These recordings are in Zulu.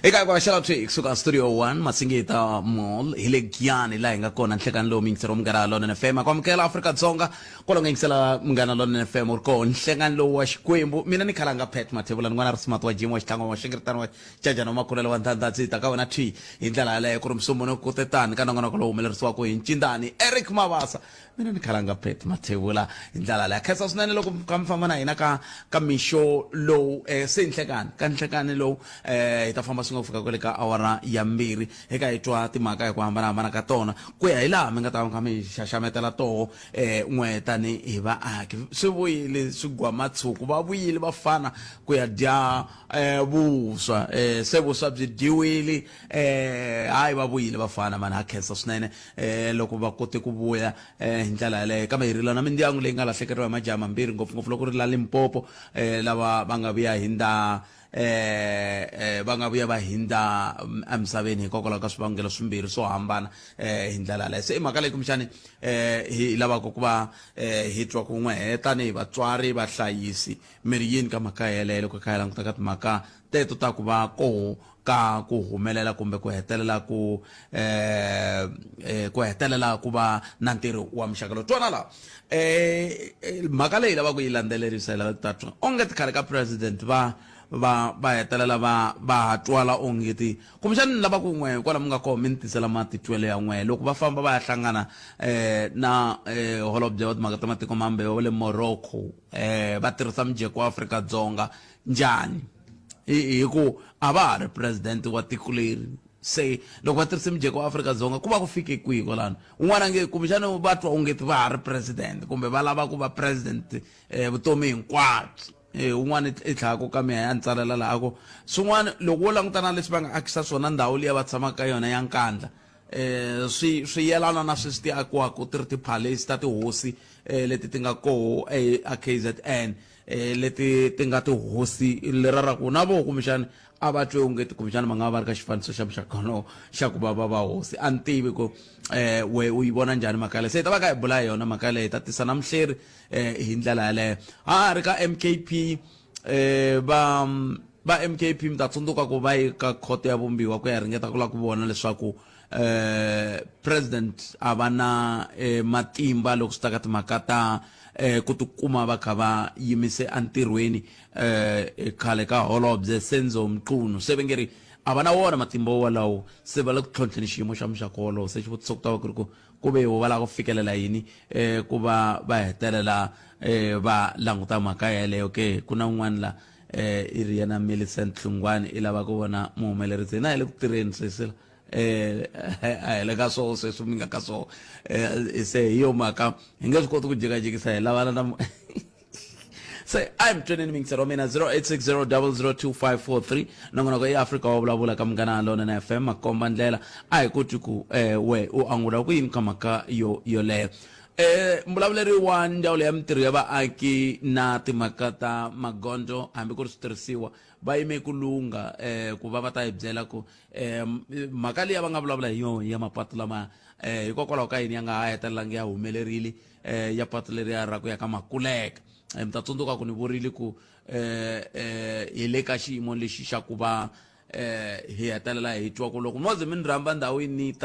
Eka kwa shala twi kusuka Studio 1 Masingita Mall ile Giani la inga kona nhlekani lo mingisela umngana lona FM kwa mkela Africa Dzonga kola ngingisela mngana lona FM urko nhlekani lo wa Xikwembu mina ni khala nga Pet Mathebula ngwana ri smart wa Jim wa Xitlangu wa Xingirtana wa Jaja no makulelo wa Ntanda tsita ka wona twi indlela le ku ri msomo no kutetani kana ngona ko lo humelerisiwa ko hincindani Eric Mabasa mina ni khala nga Pet Mathebula indlela le khesa swinene loko kamfamba na hina ka misho lo se nhlekani ka nhlekani lo ita famba ngofika kwele ka awara ya mbiri eka itwa timhaka hi ku hambanahambana ka tona ku ya hi laha mi nga ta kha mi xaxametela toho n'weta ni hi vaaki swi vuyile swigwa matshuku va vuyile vafana ku ya dya vuswa se vuswa byi dyiwile hayi va vuyile vafana mani ha khensa swinene loko va kote ku vuya hi ndlela yaleyo kambe hi rila na mindyangu leyi nga lahlekeriwa hi majaha mambirhi ngopfungopfu loko ri la Limpopo lava va nga vuya hi va nga vuya va hindza emisaveni hikokwalaho ka swivangelo swimbirhi swo hambana hi ndlela yaleyo se i mhaka leyi kumbexani hi lavaka ku va hi twa kun'we tanihi vatswari vahlayisi mi ri yini ka mhaka yeleyo loko kha hi languta ka timhaka teto ta ku va koho ka ku humelela kumbe ku hetelela ku va na ntirho wa muxaka lowu twana laha mhaka leyi lavaka yi landzelerisa hi lavaka tatwa onge ti khale ka president va hetelela va twala ongeti kumbexani lava ku n'we kwala mi nga koho mi ni tisela matitwelo ya n'we loko va famba va ya hlangana na holobye wa timhaka ta matiko mambe wa le Morocco va tirhisa mujeko wa Afrika-Dzonga njhani hi ku a va ha ri president wa tiko leri se loko va tirhise mujeko wa Afrika-Dzonga ku va ku fike kwihi kwalano un'wana nge kumbexani va twa ongeti va ha ri president kumbe va lava ku va president vutomi hinkwabyo un'wana i tlhaka ka miya ya ntsalela laha ko swin'wana loko wo langutana leswi va nga akisa swona ndhawu liya va tshamaka ka yona ya nkandla swi yelana na sweswi ti akiwaka ti ri tiphalesi ta tihosi leti ti nga koho a KZN leti ti nga tihosi leraraku na vo kumbexani a va twe ungeti kumbexani va nga va ri ka xifaniso xa muxakano xa ku va hosi a ni tivi ku we u yi vona njhani mhaka leyi se hi ta va ka hi bula hi yona mhaka leyi hi ta tisa na muhleri hi ndlela yaleyo ha ri ka MKP va MKP mi ta tsundzuka ku va yi ka khoto ya vumbiwa ku ya ringeta ku lava ku vona leswaku president a va na matimba loko swi ta ka timhaka ta ku tikuma va kha va yimise entirhweni khale ka holobye Senzo Mqunu se va nge ri a va na wona matimba wolawo se va le ku tlhontlheni xiyimo xa muxaka wolowo se xivutiso ku ta va ku ri ku ve va lava ku fikelela yini ku va hetelela va languta mhaka yeleyo ke ku na un'wana la i ri yena Millicent Hlungwane i lava ku vona muhumelerisi na hi le ku tirheni sweswi a hi le ka swoho sweswi mi nga ka swoho se hi yo mhaka hi nge swi koti ku jikajikisa hi lavana na se I'm training mingisero mina 0860002543 nongonoko i Africa wa vulavula ka Munghana Lona na FM makomba ndlela a hi koti ku we u angula ku yini ka mhaka yoleyo mbulavuleri wa ndzawulo ya mitirho ya vaaki na timhaka ta magondzo hambi ku ri switirhisiwa va yime ku lunga ku va ta hi byela ku mhaka leyi va nga vulavula hi yona ya mapatu lama hikokwalaho ka yini ya nga ha hetelelangi ya humelerile ya patu leriya ra ku ya ka Makuleka mi ta tsundzuka ku ni vurile ku hi le ka xiyimo lexi xa ku va hi hetelela hi twa ku loko moze mi ni rhamba ndhawini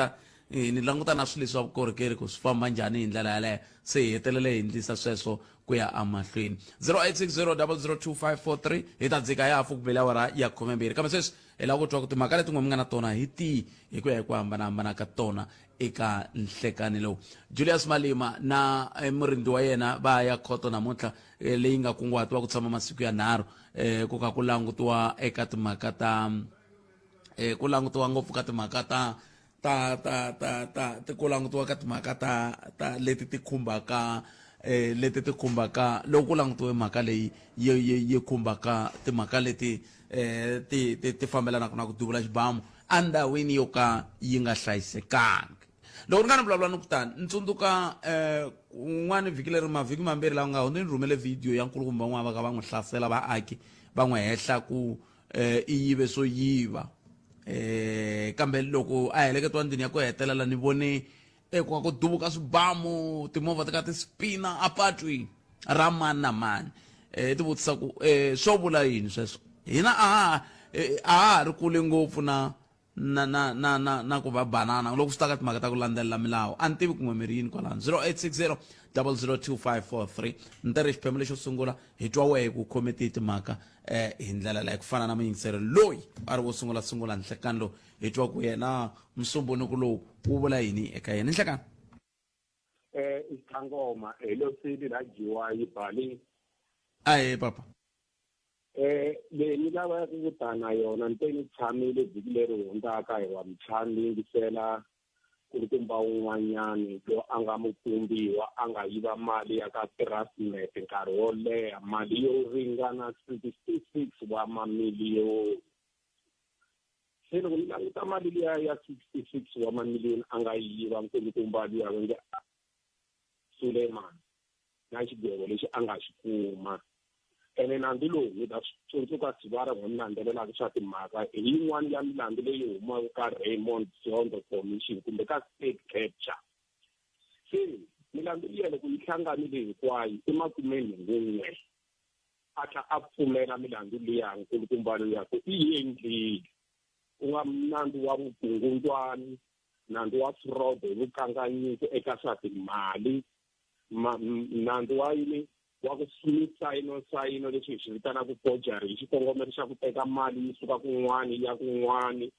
ni languta na swilo leswi swa vukorhokeri ku swi famba njhani hi ndlela yaleyo se hi hetelele hi endlisa sweswo ku ya amahlweni 0860002543 hi ta dzika ya hafu ku bela awara ya 12 kambe sweswi hi lava ku twa ku timhaka leti mi nga na tona hi tihi hi ku ya hi ku hambanahambana ka tona eka nhlekani lowu Julius Malema na murindi wa yena va ya khoto namuntlha leyi nga kunguhatiwa ku tshama masiku yanharhu ku ka ku langutiwa eka timhaka ta ku langutiwa ngopfu ka timhaka ku langutiwa ka timhaka ta leti ti khumbaka loko ku langutiwe mhaka leyi yi khumbaka timhaka leti ti fambelanaka na ku duvula xibamu endhawini yo ka yi nga hlayisekangi loko ni nga ni vulavula ni kutani ni tsundzuka un'wana vhiki leri mavhiki mambirhi lawa nga hundza ni rhumele video ya nkulukumba n'wana va ka va n'wi hlasela vaaki va n'wi hehla ku i yive swo yiva kambe loko a heleketiwa ndlwini ya ku hetelela ni vone ku duvuka swibamu timovha ti ka ti spina apatwini ra mani na mani ti vutisa ku swo vula yini sweswo hina a ri kule ngopfu na ku va banana loko swi ta ka timhaka ta ku landzelela milawu a ni tivi ku n'wemeri yini kwalano 0860 002543 ni teri xiphemu lexo sungula hi twa wehe ku khome timhaka hi ndlela leyi ku fana na muyingiseri loyi a ri wo sungula nhlekani lowu hi twa ku yena musumbhunuku lowu wu vula yini eka yena nhlekani Isangoma lo sidi la jiwa yibhali aye papa le ni lava ku tana yona nteni tshamile bikilero hundaka hi wa mtshami ngisela kulukumba un'wanyani lo anga mukumbiwa anga yiva mali ya ka Transnet nkarhi wo leha mali yo ringana 66 wa mamiliyoni se loko ni languta mali liya ya 66 wa mamiliyoni anga yiva nkulukumba liya nge Suleiman na xigwevo lexi anga xi kuma ene nandzu lowu ni ta tsundzuka Sibara n'wi landzelelaka swa timhaka hi yin'wana ya milandzu leyi humaka ka Raymond Zondo Commission kumbe ka state capture se milandzu liya loko yi hlanganile hinkwayo i 11 a tlha a pfumela milandzu liya nkulukumba liya ku i endlile ku nga nandzu wa vukungundzwani nandzu wa fraud hi vukanganyisi eka swa timali nandzu wa yini wa ku sayino leswi hi swi vitanaka forgery hi xikongomelo xa ku teka mali yi suka kun'wani ya kun'wani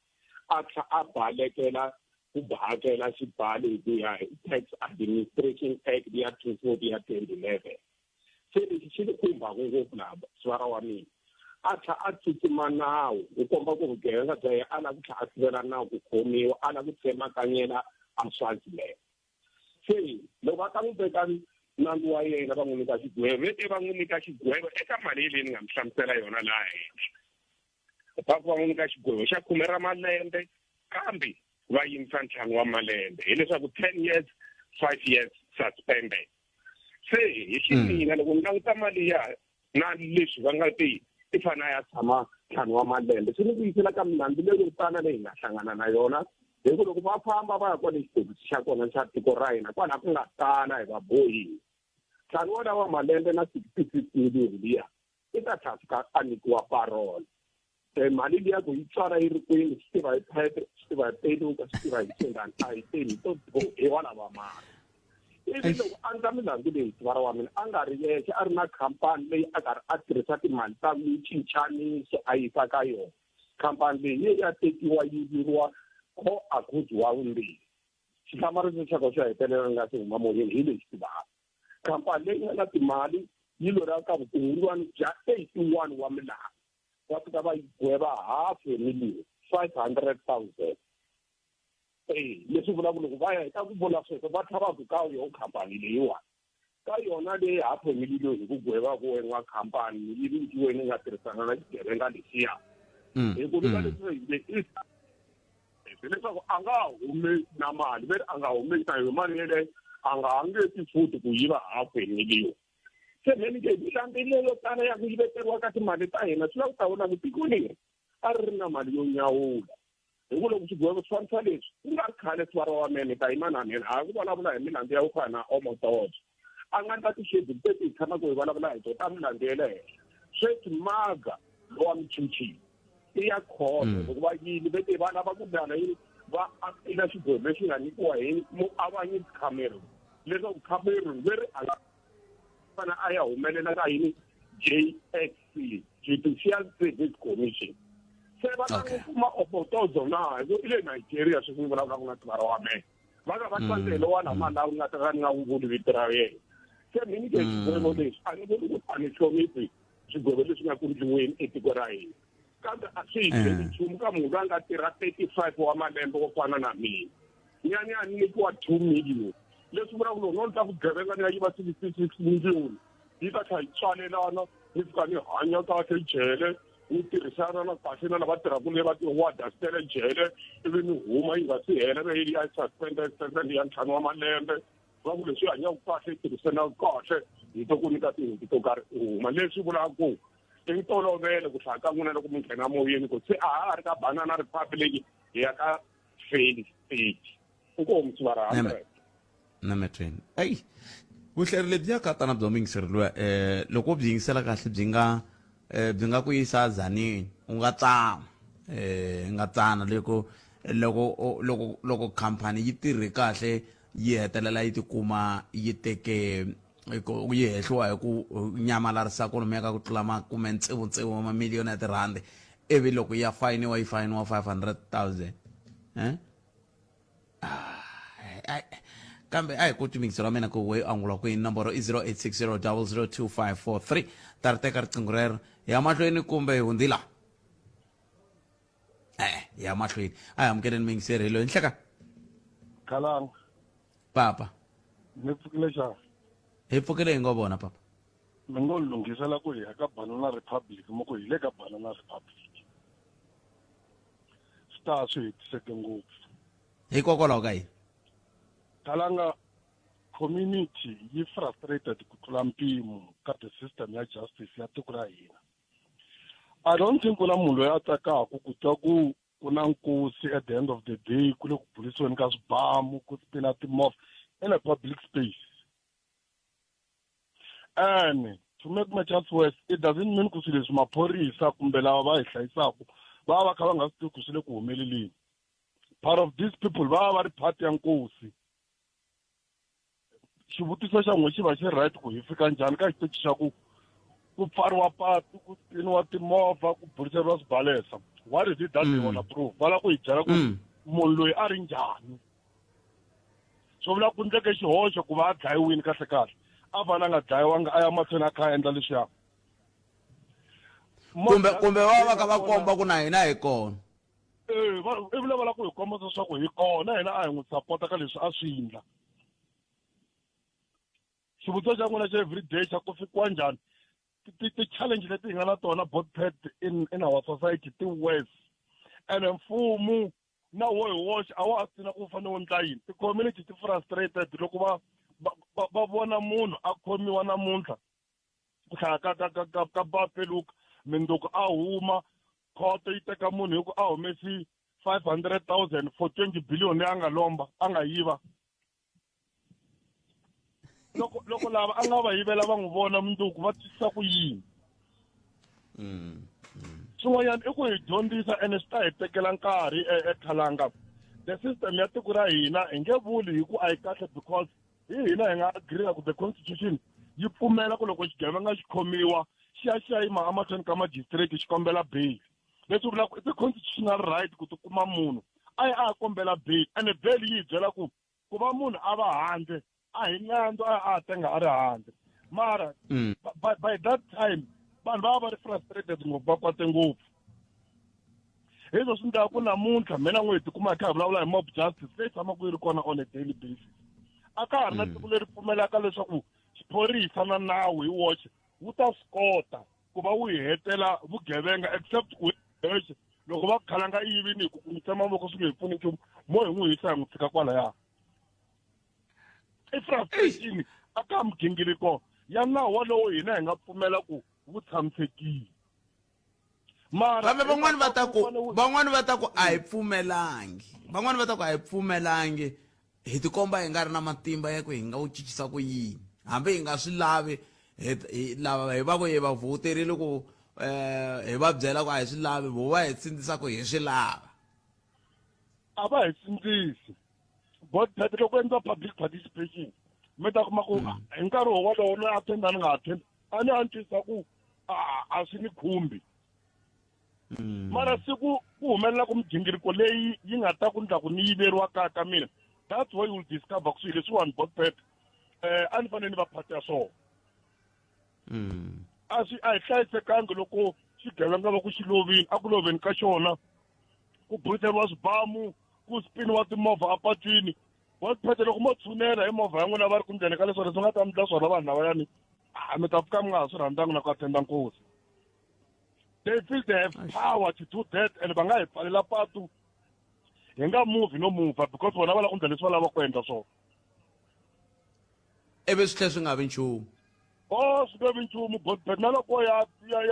a tlha a balekela ku hakela xibalo hi ku ya hi Tax Administration Act ya 240 ya 2011 se lexi xi ni khumbaka ngopfu laha swara wa mina a tlha a tsutsuma nawu ku komba ku vugevenga bya yena a lava ku tlha a sivela nawu ku khomiwa a lava ku tsemakanyela a Swaziland se loko a ta n'wi veka nandzu wa yena va n'wi nyika xigwevo va n'wi nyika xigwevo eka mali leyi ni nga mi hlamusela yona laha henhla va n'wi nyika xigwevo xa 10 ra malembe kambe va yimisa ntlhanu wa malembe hileswaku 10 years 5 years suspended se hi xinina loko ni languta mali ya na leswi va nga ti i fana ya tshama ntlhanu wa malembe swi ni ku yisela ka milandzu leyo tana leyi nga hlangana na yona hikuva loko va famba va ya kwale xitokisi xa kona xa tiko ra hina kwala ku nga tala hi vabohi ntlhanu wa lawa malembe na 66 miliyoni liya i ta tlhasuka a nyikiwa parole mali liya ku yi tswala yi ri kwini swi tiva hi phete swi tiva hi peluka swi tiva hi xingani a hi teni to hi wala va mali ivi loko a ndla milandzu leyi svara wa mina a nga ri yexe a ri na khampani leyi a karhi a tirhisa timali ta mincincaniso a yisa ka yona khampani leyi yi ya tekiwa yi viriwa ko Agudi wa vumbirhi xihlamariso xa ko xo hetelela nga si huma moyeni hi lexi tivaka khampani leyi nga na timali yi lora ka vukungundzwani bya 81 wa milandzu va fika va yi gweva $500,000 500,000 leswi vulaka loko va ya eka ku vula sweswo va tlhava ka yona khampani leyiwani ka yona leyi $500,000 hi ku gweva ku wena wa khampani yi vikiwe ni nga tirhisana na xigevenga lexiya hi ku vika leswi leswaku a nga hume na mali veri a nga humesi na yo mali yeleyo a nga hangeti futhi ku yiva $500,000 se meni ke milandzu leyo tala ya ku yiveteriwa ka timali ta hina swi la ku ta vona ku tiko leri a ri ri na mali yo nyawula hi ku loko swigwevo swi fanisa leswi ku nga ri khale swara wa mene ta yima na mina a ku vulavula hi milandzu ya ku fana na omotojo a nga ndla tixedulu teti hi tshamaka hi vulavula hi to ta milandzu ya le henhla sweswi maga lowa michuchini i ya khoto loko va yini vete va lava ku dala yini va ina xigwevo lexi nga nyikiwa hi muavanyisi Cameron leswaku Cameron veri a fana a ya humelela ka yini JSC Judicial Service Commission se va ta kuma omotojo na ile Nigeria swi ku vulavula ku nga tsara wa mena va ka va tsandzele wala mali lawa nga ta ka ni nga vuli vito ra yena se mini ke xigwevo lexi a ni vuli ku a ni hlomisi swigwevo leswi nga endliweni etiko ra hina kambe a swi hi nchumu ka munhu a nga tirha 35 wa malembe wo fana na mina nyani a nyikiwa 2 million leswi vulaka loko no ni ta ku gevenga ni ya yiva 66 million yi ta tlha yi tswalelana ni fika ni hanya kahle jele ni tirhisana na kahle na lava tirhaka leyi va tiwadastele jele ivi ni huma yi nga si hela ve yi ya suspended ya ntlhanu wa malembe va ku leswi hanyaka kahle tirhisana kahle hi to ku nyika tihuti to karhi huma leswi vulaka ku i ntolovelo ku hlaya ka n'wina loko mi nghena moyeni ku se a ha ri ka Banana Republic hi ya ka failed state inkomu Sibara nametweni vuhleri lebyi ya ka tana byo mingiseriwa loko byi yingisela kahle byi nga byi nga ku yisa zanini u nga tsana nga tsana loko khampani yi tirhe kahle yi hetelela yi tikuma yi teke yi hehliwa hi ku nyamalarisa kwalomu ka ku tlula makume ntsevu wa mamiliyoni ya tirhandi ivi loko yi fayiniwa 500,000 kambe a hi ku timikiselo wa mina ku we angula ku nomboro i 0860002543 ta ri teka riqingho rero ya mahlweni kumbe hi hundzila ya mahlweni a hi amukeleni mingiseri loyi nhleka Khalanga papa ni pfukile xana hi pfukile hi ngo vona papa mi ngo lunghisela ku hi ya ka Banana Republic mo ku hi le ka Banana Republic swi ta swi hetiseke ngopfu hikokwalaho ka yini Khalanga community yi frustrated ku tlula mpimo ka the system ya justice ya tiko ra hina. I don't think ku na munhu loyi a tsakaka ku twa ku na nkosi at the end of the day ku le ku bulisiweni ka swibamu ku spina timovha in a public space. And to make matters worse, it doesn't mean ku swilo leswi maphorisa kumbe lava va hi hlayisaka va va kha va nga swi tivi ku swi le ku humeleleni. Part of these people va ri part ya nkosi. Xivutiso xa n'we xi va xi right ku hi fika njhani ka xitichi xa ku pfariwa patu ku spiniwa timovha ku buriseriwa swibalesa. What is it that they want to prove? Va la ku hi byela ku munhu loyi a ri njhani. So vula ku ndleke xihoxo ku va a dlayiwini kahle kahle. A fana nga dlayiwanga a ya mahlweni a kha a endla leswiya. kumbe va kha va komba ku na hina hi kona I vula va la ku hi komba leswaku hi kona hina a hi n'wi sapota ka leswi a swi endla. Xivutiso xa n'wina xa everyday xa ku fikiwa njhani ti-challenge leti hi nga na tona both pet in our society ti-worse and mfumo na wo hi woxe a wa ha swi tina ku fanele u endla yini ti-community ti frustrated loko va vona munhu a khomiwa namuntlha ku hlaya ka bapeluka mindzuku a huma khoto yi teka munhu hi ku a humesi 500,000 for 20 billion leyi a nga lomba a nga yiva loko lava a nga va yivela va n'wi vona mundzuku va twisisa ku yini swin'wanyana i ku hi dyondzisa ene swi ta hi tekela nkarhi eKhalanga the system ya tiko ra hina hi nge vuli hi ku a yi kahle because hi hina hi nga agree ku the constitution yi pfumela ku loko xigevenga xi khomiwa xi ya yima amahlweni ka magistrate xi kombela bail leswi vulaka i ti-constitutional right ku tikuma munhu a yi a ya kombela bail ene bail yi hi byela ku va munhu a va handle a hi nandzu a tenga a ri handle mara by that time vanhu va va ri frustrated ngopfu va kwate ngopfu hi leswo swi endlaka ku namuntlha mina n'wi hi tikuma hi kha hi vulavula hi mob justice leyi tshamaka yi ri kona on a daily basis a ka ha ri na tiko leri pfumelaka leswaku xiphorisa na nawu hi woxe wu ta swi kota ku va wu hi hetela vugevenga except ku hexe loko va Khalanga i yivini hi ku kumisa mavoko swi nge hi pfuni nchumu mo hi n'wi hisa hi n'wi tshika kwalaya i frustration aka migingiriko ya nawu walowo hina hi nga pfumela ku wu tshamisekile kambe van'wani va ta ku a hi pfumelangi van'wani va ta ku a hi pfumelangi hi tikomba hi nga ri na matimba ya ku hi nga wu cincisa ku yini hambi hi nga swi lavi lava hi va ku hi va voterile ku hi va byela ku a hi swi lavi vo va hi sindzisa ku hi swi lava a va hi sindzisi but loko endla public participation mi ta kuma ku hi nkarhi wolowo loyi a tenda ni nga athendi a ni antswisa ku a swi ni khumbi mara siku ku humelela ku migingiriko leyi yi nga ta ku ndla ku ni yiveriwa ka mina that's why you will discover ku swilo leswiwani botpet a ni fanele ni va phati ya swona a hi hlayisekangi loko xigevenga va ku xi lovini a ku loveni ka xona ku buriseriwa swibamu ku spiniwa timovha apatwini botpet loko mo tshunela hi movha ya n'wina va ri ku ndzeni ka leswo leswi nga ta mi dla swona vanhu lavayani mi ta pfuka mi nga ha swi rhandzangi na ku attenda nkosi they feel they have power to do that and va nga hi pfalela patu hi nga move no move because vona va lava ku endla leswi va lava ku endla swona ivi swi tlhe swi nga vi nchumu swi nge vi nchumu but na loko ya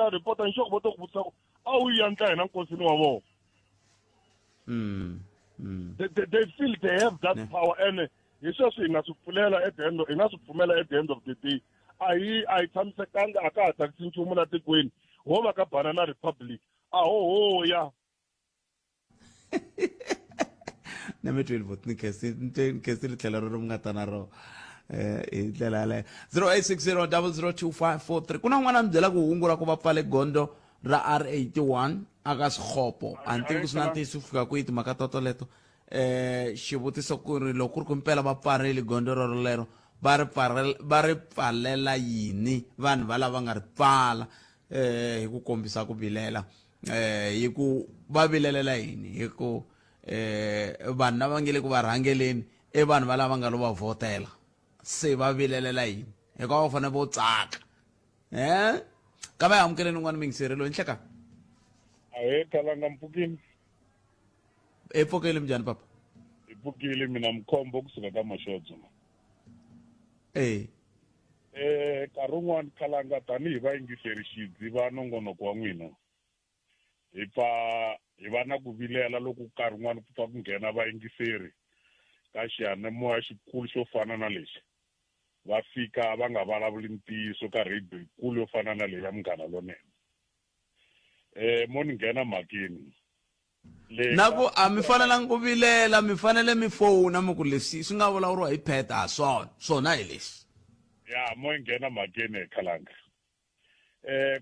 report-a nxoko vo to ku vutisa ku a wu yi endla hina nkosini wa vona they feel they have that power and hi sweswo hi nga swi pfulela hi nga swi pfumela at the end of the day a hi tshamisekanga a ka ha tsakisi nchumu la tikweni wo va ka Banana Republic a ho ya name 12 vote ni kesi le tlhela ro mi nga ta na ro hi ndlela yaleyo 0860002543 ku na n'wana mi byela ku hungu ra ku va pfale gondo ra R81 aka Sekgopo anti ku swi na ntiyiso ku fika kwihi timhaka toleto xivutiso ku ri loko ku ri ku mpela va pfarile gondo rorolero va ri pfalela yini vanhu va lava nga ri pfala hi ku kombisa ku vilela hi ku va vilelela yini hi ku vanhu lava nge le ku va rhangeleni vanhu va lava nga lo va vhotela se va vilelela yini hikuva va fanele vo tsaka ka va amukeleni n'wana mi ngisirhelo nhleka ahe Kalanga Mpfukini pfukile njhani papa ipfukile mina mkhombo kusuka ka Mashodzo nkarhi wun'wani Kalanga tanihi vayingiseri xidzi va nongonoko wa n'wina hi va na ku vilela loko nkarhi wun'wani ku pfa ku nghena vayingiseri ka xiyanimoya xikulu xo fana na lexi va fika va nga vulavuli ntiyiso ka radio yikulu yo fana na leyi ya Munghana Lonene mo ni nghena mhakeni na ku a mi fanelangi ku vilela mi fanele mi fona mi ku leswi swi nga vulavuriwa hi pheta ha swona hi leswi ya mo nghena mhakeni Kalanga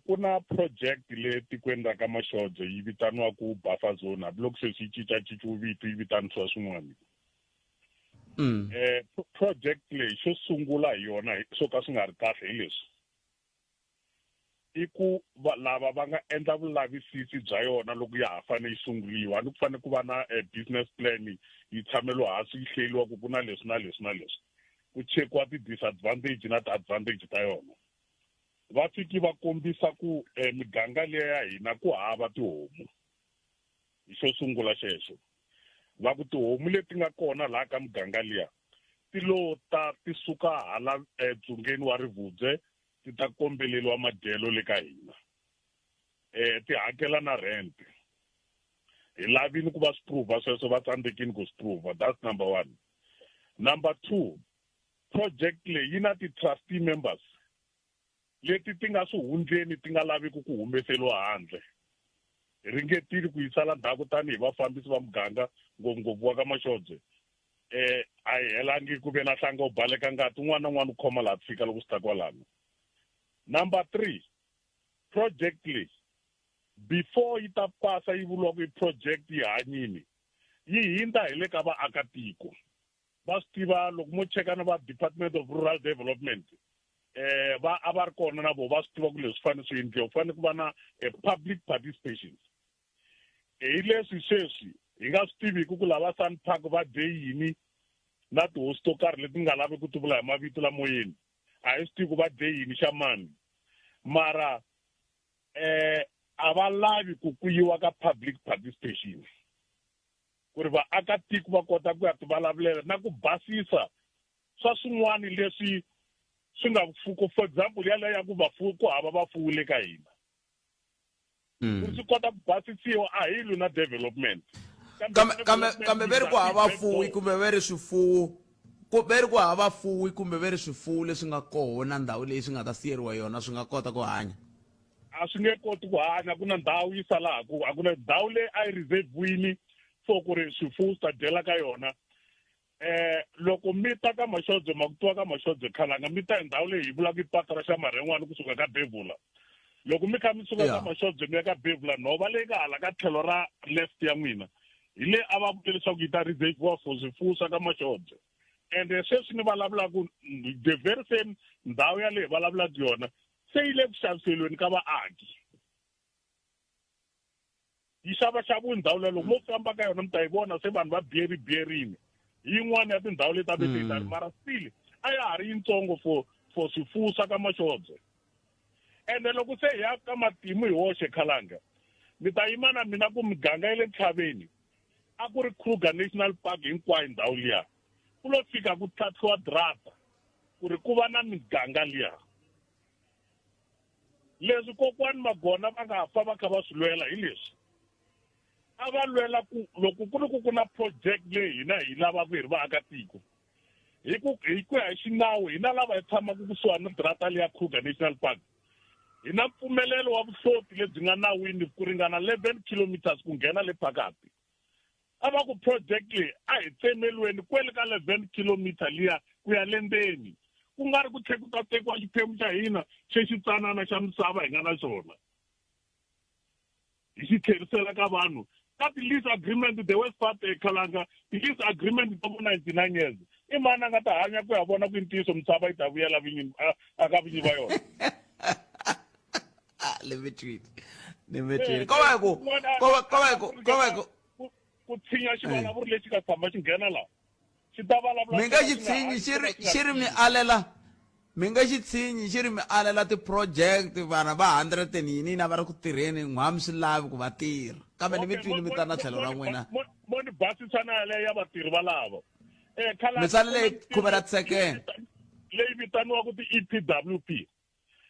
ku na project le tikweni ra ka Mashodzo yi vitaniwa ku buffer zone hambiloko se swi cincacinca vito yi vitanisiwa swin'wana project leyi xo sungula hi yona swo ka swi nga ri kahle hi leswi i ku lava va nga endla vulavisisi bya yona loko ya ha fanele yi sunguliwa ni ku fanele ku va na business plan yi tshameliwa hansi yi hleriwa ku na leswi na leswi na leswi ku chekiwa ti-disadvantage na ti-advantage ta yona va fiki va kombisa ku miganga leyi ya hina ku hava tihomu hi xo sungula xexo va ku tihomu leti nga kona laha ka muganga liya ti lota ti suka hala dzungeni wa Rivubye ti ta kombeleliwa madyelo le ka hina ti hakela na rent hi lavini ku va swi prove sweswo va tsandzekini ku swi prove. That's number one. Number two, project leyi yi na ti-trustee members leti ti nga swi hundleni ti nga laviki ku humeseliwa handle hi ringetile ku yisala ndhaku tanihi vafambisi va muganga ngopfungopfu wa ka Mashodzo a hi helangi ku ve na hlanga u baleka ngati un'wana na un'wana u khoma laha fika loko swi ta kwalano. Number three, project leyi before yi ta pasa yi vuliwa ku project yi hanyini yi hinda hi le ka vaakatiko va swi tiva loko mo cheka na va Department of Rural Development va a va ri kona na vo va swi tiva ku leswi fanele swi endliwa ku fanele ku va na public participation hi leswi sweswi hi nga swi tiviki ku lava Sunpark va dye yini na tihosi to karhi leti nga lavi ku tivula hi mavito lamoyeni a hi swi tivi ku va dye yini xa mani mara a va lavi ku yiwa ka public participation ku ri vaakatiko va kota ku ya ti vulavulela na ku basisa swa swin'wana leswi swi nga fuko. For example yaleyo ya ku vafuwi ku hava vafuwi le ka hina ku swi kota ku basisiwa a hi lu na development kambe veri ku hava vafuwi kumbe veri swifuwo veri ku hava vafuwi kumbe veri swifuwo leswi nga kona ndhawu leyi swi nga ta siyeriwa yona swi nga kota ku hanya a swi nge koti ku hanya ku na ndhawu yi salaku a ku na ndhawu leyi a yi reserve-wini for ku ri swifuwo swi ta dyela ka yona. Loko mi ta ka Mashodzo makutiwa ka Mashodzo Khalanga mi ta hi ndhawu leyi hi vulaka ipata ra xa Maren'wani kusuka ka Bevula. Loko mi kha mi suka ka Mashodzo mi ya ka Bevula nhova leyi nga hala ka tlhelo ra left ya n'wina hi le a va vute leswaku yi ta reserve-iwa for swifuwo swa ka Mashodzo and sweswi ni vulavulaka the very same ndhawu ya leyi hi vulavulaka yona se yi le ku xaviseliweni ka vaaki yi xavaxaviwi ndhawu leyo loko mo famba ka yona mi ta yi vona se vanhu va biyerini yin'wana ya tindhawu leti ta betitari mara still a ya ha ri yintsongo for swifuwo swa ka Mashodzo. Ende loko se hi ya ka matimu hi woxe Khalanga mi ta yima na mina ku miganga ya le Tlhaveni a ku ri Kruger National Park hinkwayo ndhawu liya ku lo fika ku tlhatlhiwa drata ku ri ku va na miganga liya leswi kokwani Magona va nga fa va kha va swi lwela hi leswi a va lwela ku loko ku ri ku na project leyi hina hi lavaka hi ri vaakatiko hi ku ya hi xinawu hina lava hi tshamaka kusuhani na drata leya Kruger National Park hi na mpfumelelo wa vuhloti lebyi nga nawini ku ringana 11 kilometers ku nghena le phakati a va ku project leyi a hi tsemelweni kwele ka 11 kilometer liya ku ya lendeni ku nga ri ku tlhela ku tekiwa xiphemu xa hina xexitsanana xa misava hi nga na xona hi xi tlherisela ka vanhu ka ti-lease agreement the west part Khalanga ti-lease agreement ta vo 99 years i mani a nga ta hanya ku ya vona ku ntiyiso misava yi ta vuyela vinyi aka vinyi va yona let me tweet ko ku tshinya xivulavuri lexi ka tshama xi nghena laha xi ta vulavula mi nga xi tshinyi xi ri mi alela mi nga xi tshinyi xi ri mi alela ti-project vana va 100 yini na va ri ku tirheni n'wami swi lavi ku va tirha kambe ni mi twini mi ta na tlhelo ra n'wina mo ni basisana yaleyo ya vatirhi valavo mi tsalele hi khuvela tsekene leyi vitaniwaku ti-EPWP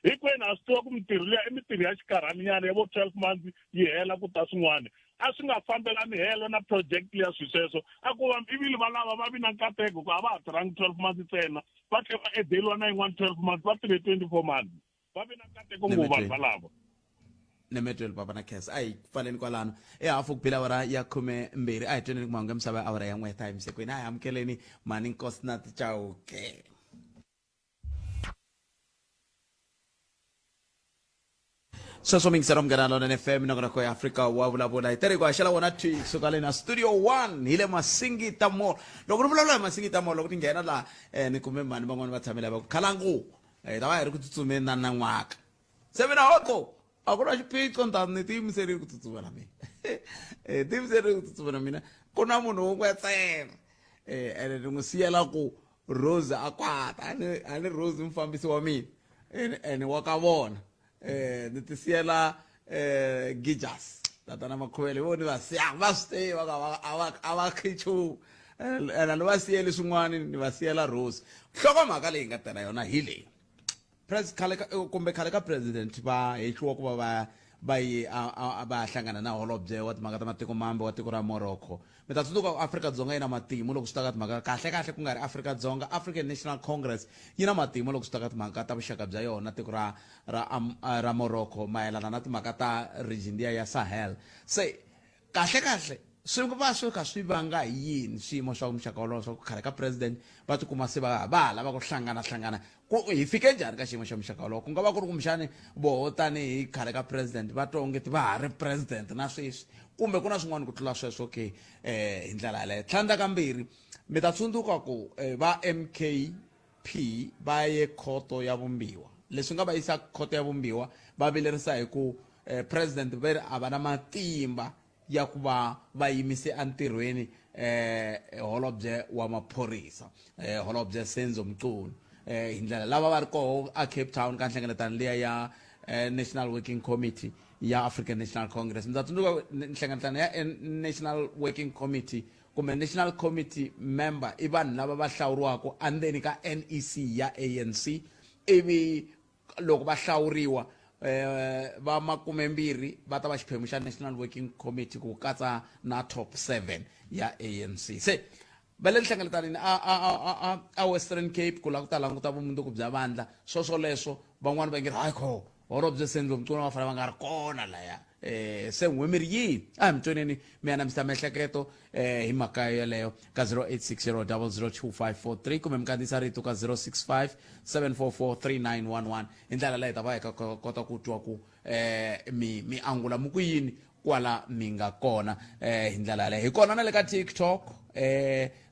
hinkwenu a swi tiva ku mintirho liya i mintirho ya xikarhaninyana ya vo 12 months yi hela ku ta swin'wana a swi nga fambelani helo na project ya swisweswo a ku va ivili valava va vi na nkateko ku a va ha tirhangi 12 months ntsena va tlhela va edeliwa na yin'wana 12 months va tirhe 24 months va vi na nkateko ngopfu vanhu valava nemetweli papa na khesa a hi pfaleni kwalano ehafu ku bila awara ya 12 a hi tweneni ku mahungu ya misava ya awara ya n'we time sekweni a hi amukeleni mani nkosi na tichauke sweswo mingisera mugana lona FM nongonoko ya Africa wa vulavula hi tere ku haxela wona twi kusuka le na studio 1 hi le Masingita Mall loko ni vulavula hi Masingita Mall loko ni nghena laha ni kume mani van'wani va tshamela va ku Khalangu ta va hi ri ku tsutsumeni na n'waka se mina hoko a ku na xiphiqo ndani ni tiyimiserile ku tsutsuma mina tiyimiserile ku tsutsuma na mina ku na munhu wun'we ntsena ene ni n'wi siyela ku Rose a kwata a ni Rose mufambisi wa mina ene wa ka vona ni ti siyela Gijas tatana Makhuvele voni va siya va swi tiva a va khichu ene ni va siyeli swin'wana ni va siyela Rose nhlokomhaka leyi nga tena yona hi leyi kumbe khale ka president va hexiwa ku va va hlangana na holobye wa timhaka ta matiko mambe wa tiko ra Morocco mi ta tsundzuka Afrika-Dzonga yi na matimu loko swi ta ka timhaka kahle ku nga ri Afrika-Dzonga African National Congress yi na matimu loko swi ta ka timhaka ta vuxaka bya yona tiko ra Morocco mayelana na timhaka ta region ya Sahel se kahle swi va swi kha swi vanga hi yini swiyimo swa muxaka wolowo swa ku khale ka president va tikuma se va lava ku hlangana ku hi fike njhani ka xiyimo xa muxaka wolowo ku nga va ku ri kumbexani voho tanihi khale ka president va twa onge ti va ha ri president na sweswi kumbe ku na swin'wana ku tlula sweswo okay hi ndlela yaleyo tlhandla kambirhi mi ta tsundzuka ku va MKP va ye khoto ya vumbiwa leswi nga va yisa khoto ya vumbiwa va vilerisa hi ku president va ri a va na matimba ya ku va yimise entirhweni holobye wa maphorisa holobye Senzo Mchunu hi ndlela lava va ri koho a Cape Town ka nhlengeletano liya ya National Working Committee ya African National Congress mi ta tsundzuka nhlengeletano ya National Working Committee kumbe National Committee member i vanhu lava va hlawuriwaka endzeni ka NEC ya ANC ivi loko va hlawuriwa va 20 va ta va xiphemu xa National Working Committee ku katsa na top 7 ya ANC se va le nhlengeletanini a Western Cape ku la ku ta languta vumundzuku bya vandla swoswoleswo van'wani va nge ri hayi kho holobye Senzo Mchunu va fana va nga ri kona laya se n'we mi ri yini a hi mi twaneni mi anamisa miehleketo hi mhaka yeleyo ka 0860002543 kumbe mi kandziyisa rito ka 065 hi ndlela leyi ta va hi kota ku twa ku mi angula mi ku yini kwala mi nga kona hi ndlela yaleyo hi kona na le ka TikTok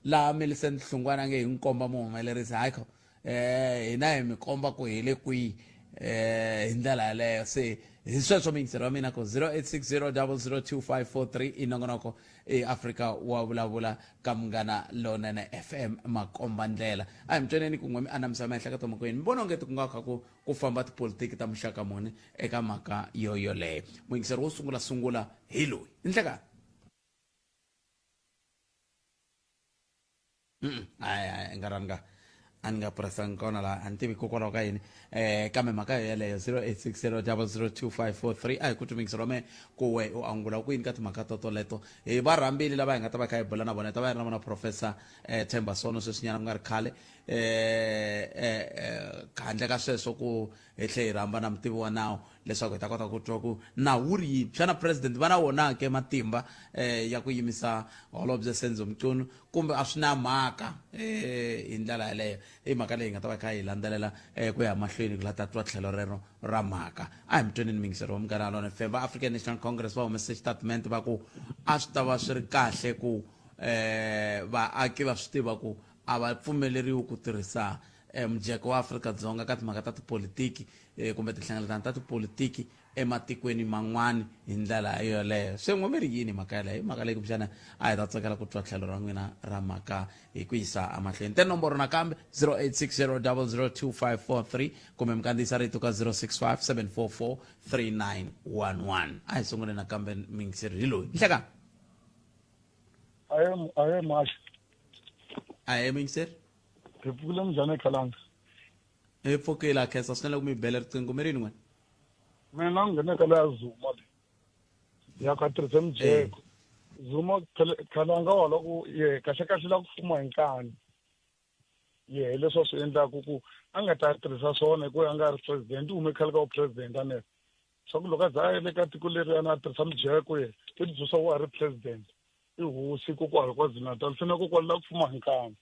laha Millicent Hlungwana nge hi nkomba muhumelerisi hayi kho hina hi mi komba ku hi le kwihi hi ndlela yaleyo se hi sweswo mingisero wa mina ku 0860002543 i nongonoko Africa wa vulavula ka Munghana Lonene FM makomba ndlela a hi mi twaneni ku n'we mi anamisa miehleketo makwenu mi vona ongeti ku nga kha ku famba tipolitiki ta muxaka muni eka mhaka yoyoleyo muingiseri wo sungula hi loyi i nhlekani nga ani nga purasanga kona la a ni tivi hikokwalaho ka yini kambe mhaka yeleyo 0860002543 a hi ku tumingiselo me ku we u angula ku yini ka timhaka toleto hi varhambili lava hi nga ta va kha hi bula na vona hi ta va hi ri na vona Professor Themba Sono sweswinyana ku nga ri khale handle ka sweswo ku hi tlhe hi rhamba na mutivi wa nawu leswaku hi ta kota ku twa ku nawu wu ri yini xana president va na wona ke matimba ya ku yimisa holobye Senzo Mchunu kumbe a swi na mhaka hi ndlela yaleyo i mhaka leyi nga ta va kha hi landzelela ku ya mahlweni ku la ta twa tlhelo rero ra mhaka a hi mutwanini mingisero wa Munghana Lonene FM va African National Congress va humese xitatimende va ku a swi ta va swi ri kahle ku vaaki va swi tiva ku a va pfumeleriwi ku tirhisa mujeko wa Afrika-Dzonga ka timhaka ta tipolitiki kumbe tinhlengeletano ta tipolitiki ematikweni man'wani hi ndlela yoleyo se n'we mi ri yini mhaka yaleyo mhaka leyi kumbexana a hi ta tsakela ku twa tlhelo ra n'wina ra mhaka hi ku yisa amahlweni te nomboro nakambe 0860002543 kumbe mi kandziyisa rito ka 0657443911 a hi sungule nakambe mingiseri hi loyi nhlekani aye mash a hi mingiseri hi pfukile njhani ekhalanga hi pfukile a khensa swinene ku mi bela riqingho mi rini n'wina mina nghene ka leya Zuma le ya ka tirhisa mujeko Zuma khalanga wala ku ye kahle la ku fuma hi nkani ye leswo swi endlaku ku a nga ta tirhisa swona ku a nga ri president u khale ka president ane swa ku loko a za le ka tiko leri ana tirhisa mujeko ye u tibyisa wa ri president i hosi ku kwa KwaZulu-Natal funa ku kwala ku fuma hi nkani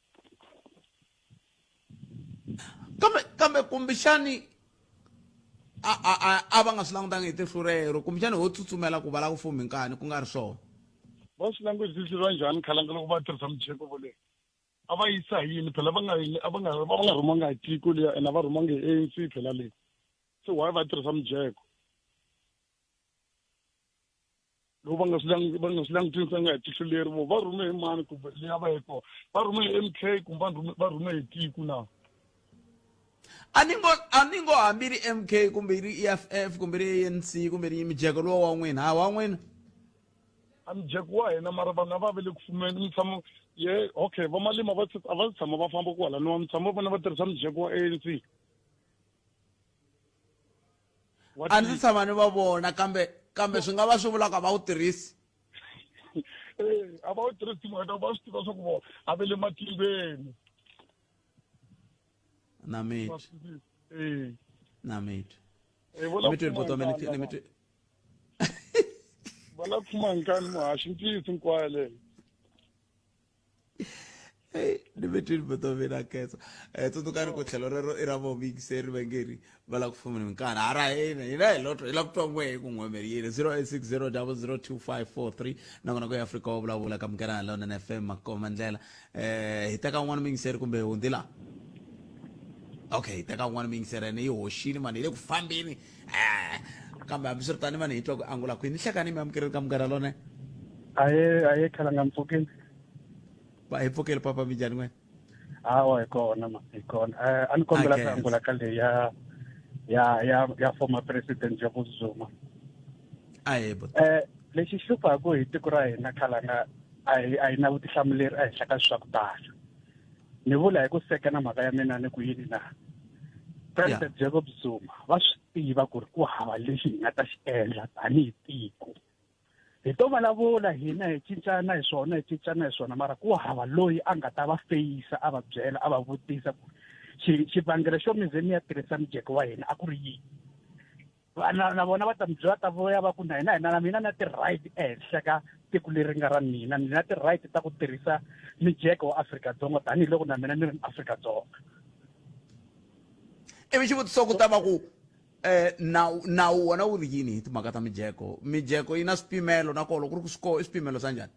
kambe kumbexani a va nga swi langutangi hi tihlo rero kumbexani ho tsutsumela ku va la ku fumi nkani ku nga ri swona va swi langutisisiwa njhani khalanga loko va tirhisa mujeko vole a va yisa yini phela va nga rhumanga hi tiko liya ene a va rhumanga hi ANC phela leyi se why va tirhisa mujeko loko va nga swi langutisanga hi tihlo leri vo va rhume hi mani kumbe leyi a va ye kona va rhume hi MK kumbe va rhume hi tiko na a ni ngo hambi ri MK kumbe ri EFF kumbe ri ANC kumbe ri mijeko lowu wa n'wina ha wa n'wina a mujeko wa hina mara vanhu va vele ku fumeni mitshamo ye okay va malima a va tshama va famba kwala no mitshamo vona va tirhisa mujeko wa ANC a ndzi tshama ni va vona kambe swi nga va swi vula ku a va wu tirhisi a va wu tirhisi timhaka va swi tiva swa ku vona a ve le matimbeni na mate na mate vola mi twi va fuma nkani muhaxi ntiyisi hinkwayo leyo ni mi twi vutomi na khensa tsutsukani ku tlhelo rero i ra vomingiseri vangeri va la ku fumeni nkani a ra hina hi lotto hi la ku twa n'we hi ku n'wemeri yini 0860002543 nakona ku ya Afrika wa vulavula ka Munghana Lonene FM makoma ndlela hi teka un'wana mingiseri kumbe hundi la okay hi teka un'wana mingiseri ene yi hoxini mani hi le ku fambeni kambe hambi swi ri tani mani hi twa ku angula kwini hlekani mi amukerile ka Munghana Lonene aye khalanga mpfukeni va hi pfukeli papa mi njhani n'wena hawa hi kona hi kona a ni kombela ku angula ka leyi ya former president Jacob Zuma lexi xi hluphaku hi tiko ra hina khalanga a hi na vutihlamuleri ehenhla ka swa ku tala ni vula hi ku sekena mhaka ya mina ni ku yini na president Jacob Zuma va swi tiva ku ri ku hava lexi hi nga ta xi endla tanihi tiko hi to vulavula hina hi cincana hi swona mara ku hava loyi a nga ta va feyisa a va byela a va vutisa ku xivangelo xo mi ze mi ya tirhisa mujeko wa hina a ku ri yini na vona va ta mi byela ta voya va ku na mina na ti-right ehenhla ka tiko leri nga ra mina ni na ti-right ta ku tirhisa mijeko wa Afrika-Dzonga tanihiloko na mina ni ri Afrika-Dzonga ivi xivutiso ku ta va ku nawu wona wu ri yini hi timhaka ta mijeko yi na swipimelo nakona loko ku ri ku swi swipimelo swa njhani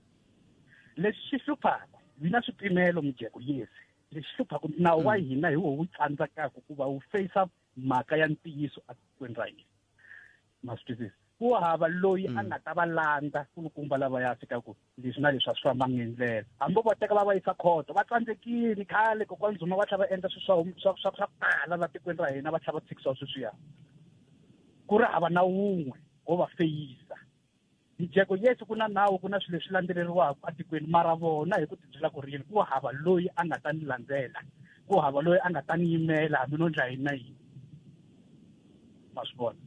leswi xi hluphaku yi na swipimelo mijeko yesi leswi hluphaku nawu wa hina hi wo wu tsandzekaka ku va wu feyisa mhaka ya ntiyiso a tikweni ra hina ma swi twisisa ku hava loyi a nga ta va landza kulukumba lava ya fikaku leswi na leswi a swi fambanga hi ndlela hambi va teka va va yisa khoto va tsandzekile khale kokwana Zuma va tlhela va endla swa ku tala la tikweni ra hina va tlhela va tshikisa sweswiya ku ri hava na wun'we wo va feyisa mijeko yesi ku na nawu ku na swilo leswi landzeleriwaka a tikweni mara vona hi ku tibyela ku ri yini ku hava loyi a nga ta ni landzela ku hava loyi a nga ta ni yimela hambi no ndla yini na yini ma swi vona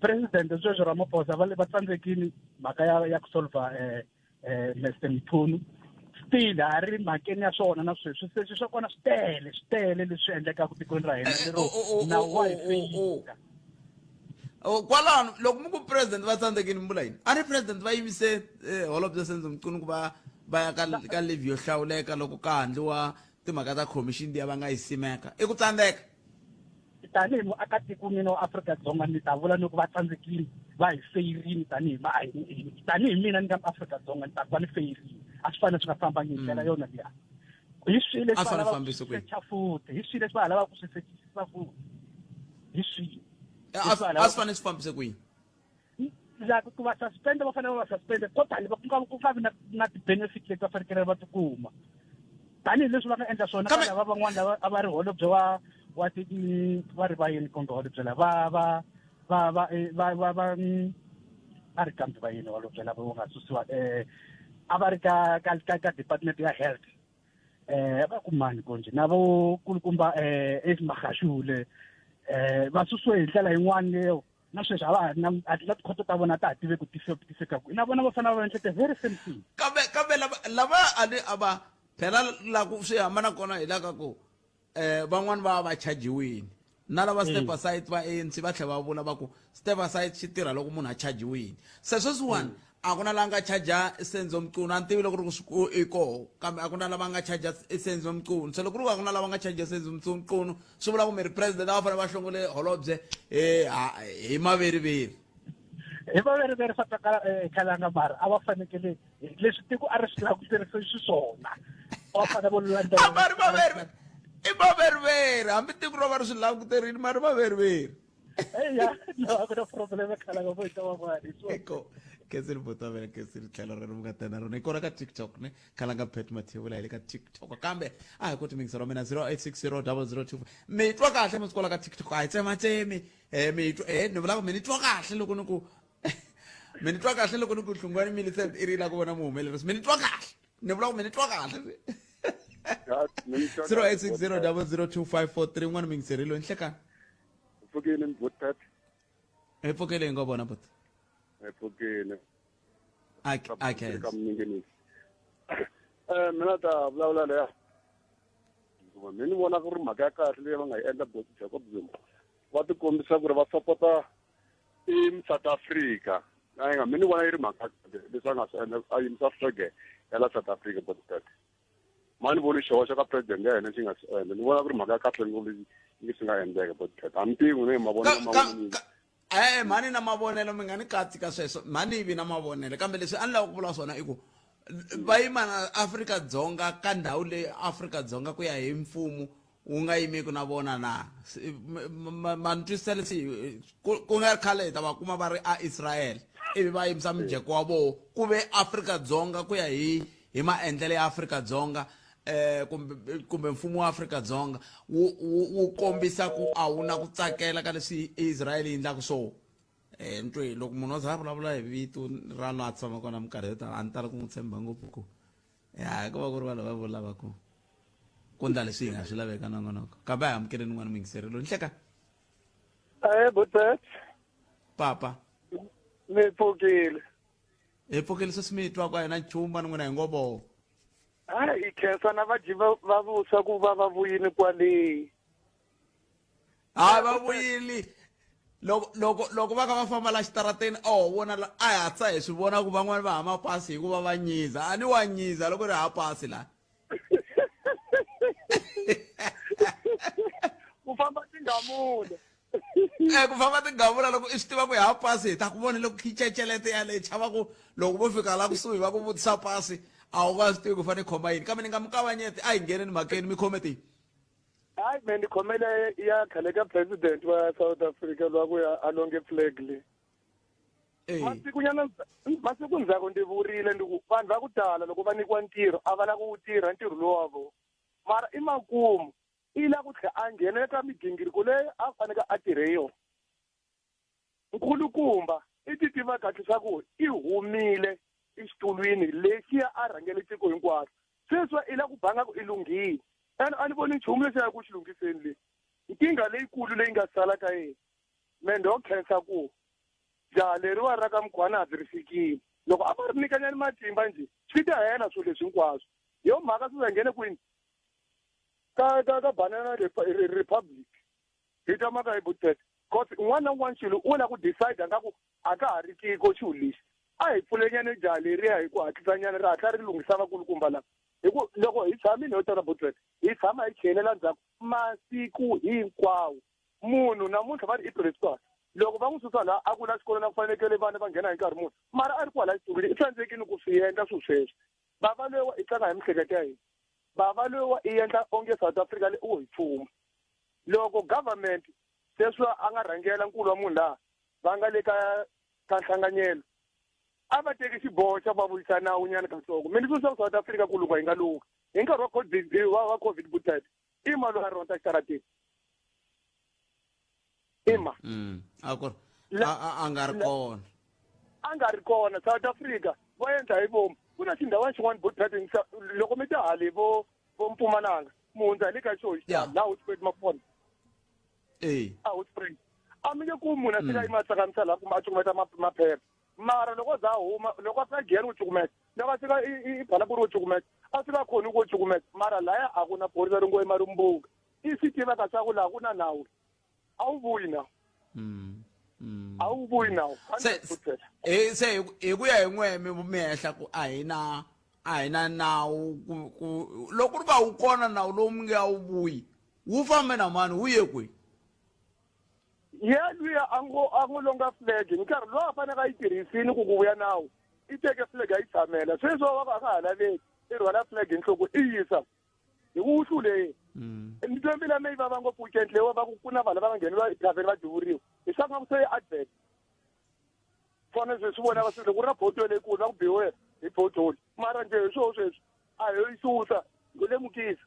president Jojo Ramaphosa va tsandzekile mhaka ya ku solva Mr Mchunu still a ri mhakeni ya swona na sweswi swa kona swi tele leswi endlekaka tikweni ra hina lero nawu wa hi feyisa kwalano loko muku president va tsandzekini mbula yini a ri president va yimise holobye Senzomcunu ku va ya ka leave yo hlawuleka loko ka handliwa timhaka ta commission liya va nga yi simeka i ku tsandzeka tanihi muakatiko mina wa Afrika-Dzonga ni ta vula ni ku va tsandzekile va hi feyirini tanihi mina ni nga Afrika-Dzonga ni ta ku va ni feyirini a swi fanele swi nga fambangi hi ndlela yona liya hi swilo leswi va lavaka ku swi secha futhi hi swilo leswi va lavaka ku swi sechisa futhi hi swilo a swi fanele swi fambise kwini like ku va suspend va fanele va suspend totally va ku nga vi na ti-benefit leti va fanekele va tikuma tanihileswi va nga endla swona ka lava van'wana a va ri holobye va ri va yini kumbe holobye lava va a ri kambe va yini holobye lava va nga susiwa a va ri ka department ya health va kumani konje na vo kulukumba esimagashule va susiwe hi ndlela yin'wana leyo na sweswi a va ha ri na tikhoto ta vona ta ha tive ku tiseka na vona va fanele va endle the very same thing kambe lava a va phela la ku swi hambana kona hi la ka ku van'wani va chajiwini na lava step aside va ANC va tlhela va vula va ku step aside xi tirha loko munhu a chajiwini se sweswiwani a ku na la nga charger Senzomcunu a ni tivi loko ri ku i koho kambe a ku na lava nga charger Senzomcunu se loko ri ku a ku na lava nga charger Senzomcunu swi vula ku mi ri president a va fanele va hlongole holobye hi maveriveri hi maveriveri swa khalanga mara a va fanekele leswi tiko a ri swi lava ku tirhisa xiswona va fanele vo landzelela i maveriveri hambi tiko ro va ri swi lava ku tirhini ma ri maveriveri eya no a ku na problem khalanga vo ita van'wani ke se ri bota vele ke se ri tlhela ri mu nga tena rona i kona ka TikTok ne khalanga Pat Mathebula hi le ka TikTok kambe a hi koti mingisa ro mina 08600002 mi twa kahle mi sikola ka TikTok a hi tsematsemi mi twa ni vula ku mi twa kahle loko ni ku mi twa kahle loko ni ku hlungwani Millicent i rila ku vona muhumelerisi mi twa kahle ni vula ku mi twa kahle 0860002543 n'wana mi ngiserile nhlekani Pfukile Mbutat epfukele ngo bona but Pfukile okay kamningenisi mina ta vulavula leya ni vona ku ri mhaka ya kahle leyi va nga yi endla Jacob Zuma va tikombisa ku ri va sapota i South Africa mi ni vona yi ri mhaka leswi a nga swi endla a yimisa flag ya la South Africa Mbutat mani voni xihoxo ka president ya hina xi nga swi endla ni vona ku ri mhaka ya kahle ngopfu yi swi nga endleka Mbutat hambi tiku ne mavonelo mani na mavonelo mi nga ni katsi ka sweswo mani vi na mavonelo kambe leswi a ni lava ku vula swona i ku va yima na Afrika-Dzonga ka ndhawu leyi Afrika-Dzonga ku ya hi mfumo wu nga yimiki na vona na mantwisele ku nga ri khale hi ta va kuma va ri a Israel ivi va yimisa mijeko wa vona ku ve Afrika-Dzonga ku ya hi maendlelo ya Afrika-Dzonga kumbe mfumo wa Afrika-Dzonga wu kombisa ku a wu na ku tsakela ka leswi Israel yi endlaka swona ntwe loko munhu o za vulavula hi vito ra no a tshama kona minkarhi yo tala a ni tala ku n'wi tshemba ngopfu ku ku va ku ri vanhu va vulava ku ndla leswi hi nga swi laveka nongonoko kambe a hi amukeleni n'wana mingiserelo nhleka Butat papa ni pfukile hi pfukile sweswi mi twa ku a hi na nchumu va ni n'wina hi ngo boho hi khensa na vadyi va vusa ku va vuyini kwale hayi va vuyili loko va ka va famba la xitarateni vona a hi hatsa hi swi vona ku van'wani va hama pasi hikuva va nyiza a ni wa nyiza loko ri ha pasi la ku famba tingamula ku famba tingamula loko i swi tiva ku hi ha pasi hi ta ku vona loko khicecelete yale chava ku loko vo fika la kusuhi va ku vutisa pasi a wu nga swi tivi ku fanele khoma yini kambe ni nga mi kavanyeti a hi ngeneni makeni mi khome tihi hayi me ni khomele ya khale ka president wa South Africa lwa ku ya alonge flag le masiku ndzhaku ndi vurile ndi ku vanhu va ku tala loko va nyikiwa ntirho a va la ku tirha ntirho lowavo mara i makumu i la ku tlhela a nghena eka migingiriko leyi a faneke a tirhe yona nkulukumba i ti tiva kahle swa ku i humile exitulwini lexi a rhangele tiko hinkwaro sweswi i la ku banga ku i lunghile a ni voni nchumu lexi ya ku xi lunghiseni lexi nkingha leyikulu leyi nga sala ka yena me ndo khensa ku jaha leriwa ra ka mugwana a byi ri fikile loko a va ri nyikanyani matimba njhe swi ta hela swilo leswi hinkwaswo hi yo mhaka swi za nghene kwini ka banana republic hi ta mhaka hi Butet because un'wana na un'wana xilo u la ku decide nga ku a ka ha ri tiko xilo lexi a hi pfulenyana jaha leriya hi ku hatlisanyana ri hatla ri lunghisa vakulukumba lava hi ku loko hi tshamile ho tala botlet hi tshama hi tlhelela ndzhaku masiku hinkwawo munhu namuntlha va ri i principal loko va n'wi susa laha a ku na xikolo na ku fanekele vana va nghena hi nkarhi muni mara a ri kwala xitulwini i tsandzekile ku swi endla swilo sweswo bava loyiwa i tlanga hi miehleketo ya hina bava loyiwa i endla onge South Africa leyi u hi pfuma loko government sweswi a nga rhangela nkulu wa munhu laha va nga le ka nhlanganyelo a va teki xiboho xa va vuyisa nawu nyana katsongo mi ni susa South Africa ku lungha hi nga lunga hi nkarhi wa COVID butet i mali ya ronta xitarateni ima a nga ri kona a nga ri kona South Africa va endla hi vomu ku na xindhawana xin'wana butet loko mi ta hali vo Mpumalanga mundza le ka xo laha Hoedspruit mapona Hoedspruit a mi nge ku munhu a fika imatsakamisa laha kuma a cukumeta maphepha mara loko za huma loko a fika gere wo cukumeta loko a fika i Phalaborwa wo cukumeta a fika khoni wo cukumeta mara laya a ku na phorisa ri ngo emarumbuka i swi tiva ka swa ku laha ku na nawu a wu vuyi nawu a wu vuyi nawu se hi ku ya hi n'wemi mihehla ku a hi na nawu loko ri va wu kona nawu lowu mi nge a wu vuyi wu fambe na mani wu ye kwihi ye luya a ngo longa flag nkarhi lowu a faneke a yi tirhisini ku vuya nawu i teke flag a yi tshamela sweswi va ka ha laveki i rhwala flag enhloko i yisa hi ku wu hlule ntombi la meyi va ngopfu weekend leyi va ku na vanhu lava nga ngheneliwa ethaveni va duvuriwa hi swa nga ku se advert fone swi vonaka swilo ku ri na botolo leyikulu va ku biwe hi botolo mara nje hi swoho sweswi a hi yi susa ngo lemukisa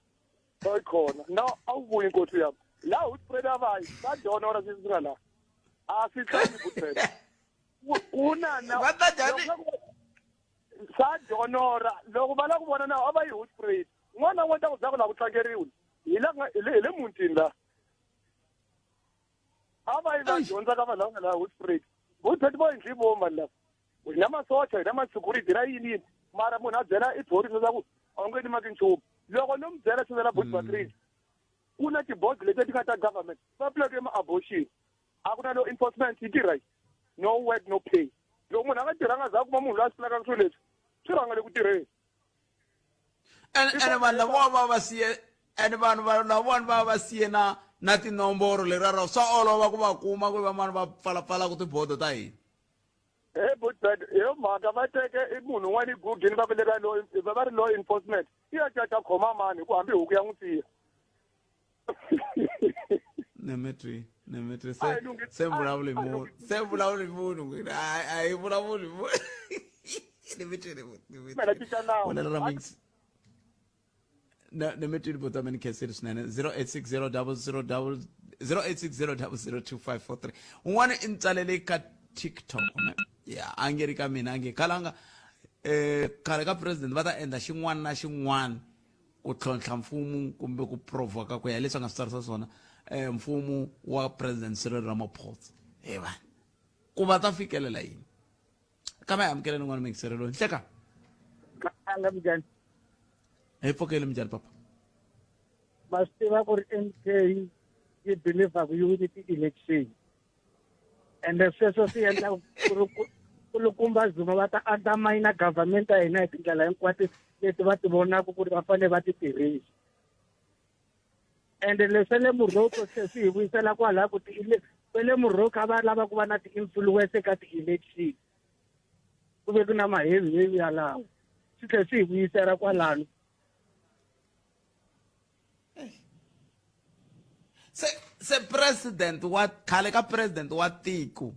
va yi khona na a wu vuyi nkosi yabo laha Hoedspruit a va yi va donora sweswi nga laha a swi tlangi butet ku na sa donora loko va lava ku vona nawu a va yi Hoedspruit n'wana na n'wana ta ku za ku laha ku tlangeriwi hi le mutini laha a va yi va dyondza ka vanhu lava nga laha Hoedspruit butet va endli voma lava hi na masocha hi na masecurity na yini mara munhu a byela i phorisa swa ku a nge ni maki nchumu loko no mi byela swi vela Bushbuckridge ku na tiboard leti ti nga ta government va pleke ma-abortion a ku na no enforcement yi tirha no work no pay loko munhu a nga tirhanga za kuma munhu loyi a swi pfulaka swilo leswi swi rhanga le ku tirheni ene vanhu lavona vanhu lavona va va siye na tinomboro leraro swa olova ku va kuma ku va mani va pfalapfalaka tibodo ta hina Bushbuck hi mhaka va teke i munhu un'wana i gugini va veleka va ri law enforcement i ya ta khoma mani hi ku hambi huku ya n'wi tiya nemetri se vulavuli munhu a hi vulavuli munhu nemetri botameni khesiri swinene 0860002543 un'wana i ntsalele ka TikTok ya a nge ri ka mina a nge khalanga khale ka president va ta endla xin'wana na xin'wana ku tlhontlha mfumo kumbe ku provoka ku ya leswi a nga swi tsarisa swona mfumo wa president Cyril Ramaphosa va ku va ta fikelela yini kama hi amukeleni n'wana mingisirelo nhleka njhani hi pfukele minjhani papa ma swi tiva ku ri MK yi believaku yi wini ti-election ende sweswo swi endla kulukumba Zuma va ta undermine government ya hina hi tindlela hinkwato leti va ti vonaka ku ri va fanele va ti tirhisa ende leswi le Morocco se swi hi vuyisela kwalaha ku le Morocco va lava ku va na ti-influence eka ti-election ku ve ku na mahevi yalawo swi tlhe swi hi vuyisela kwalano se president wa khale ka president wa tiko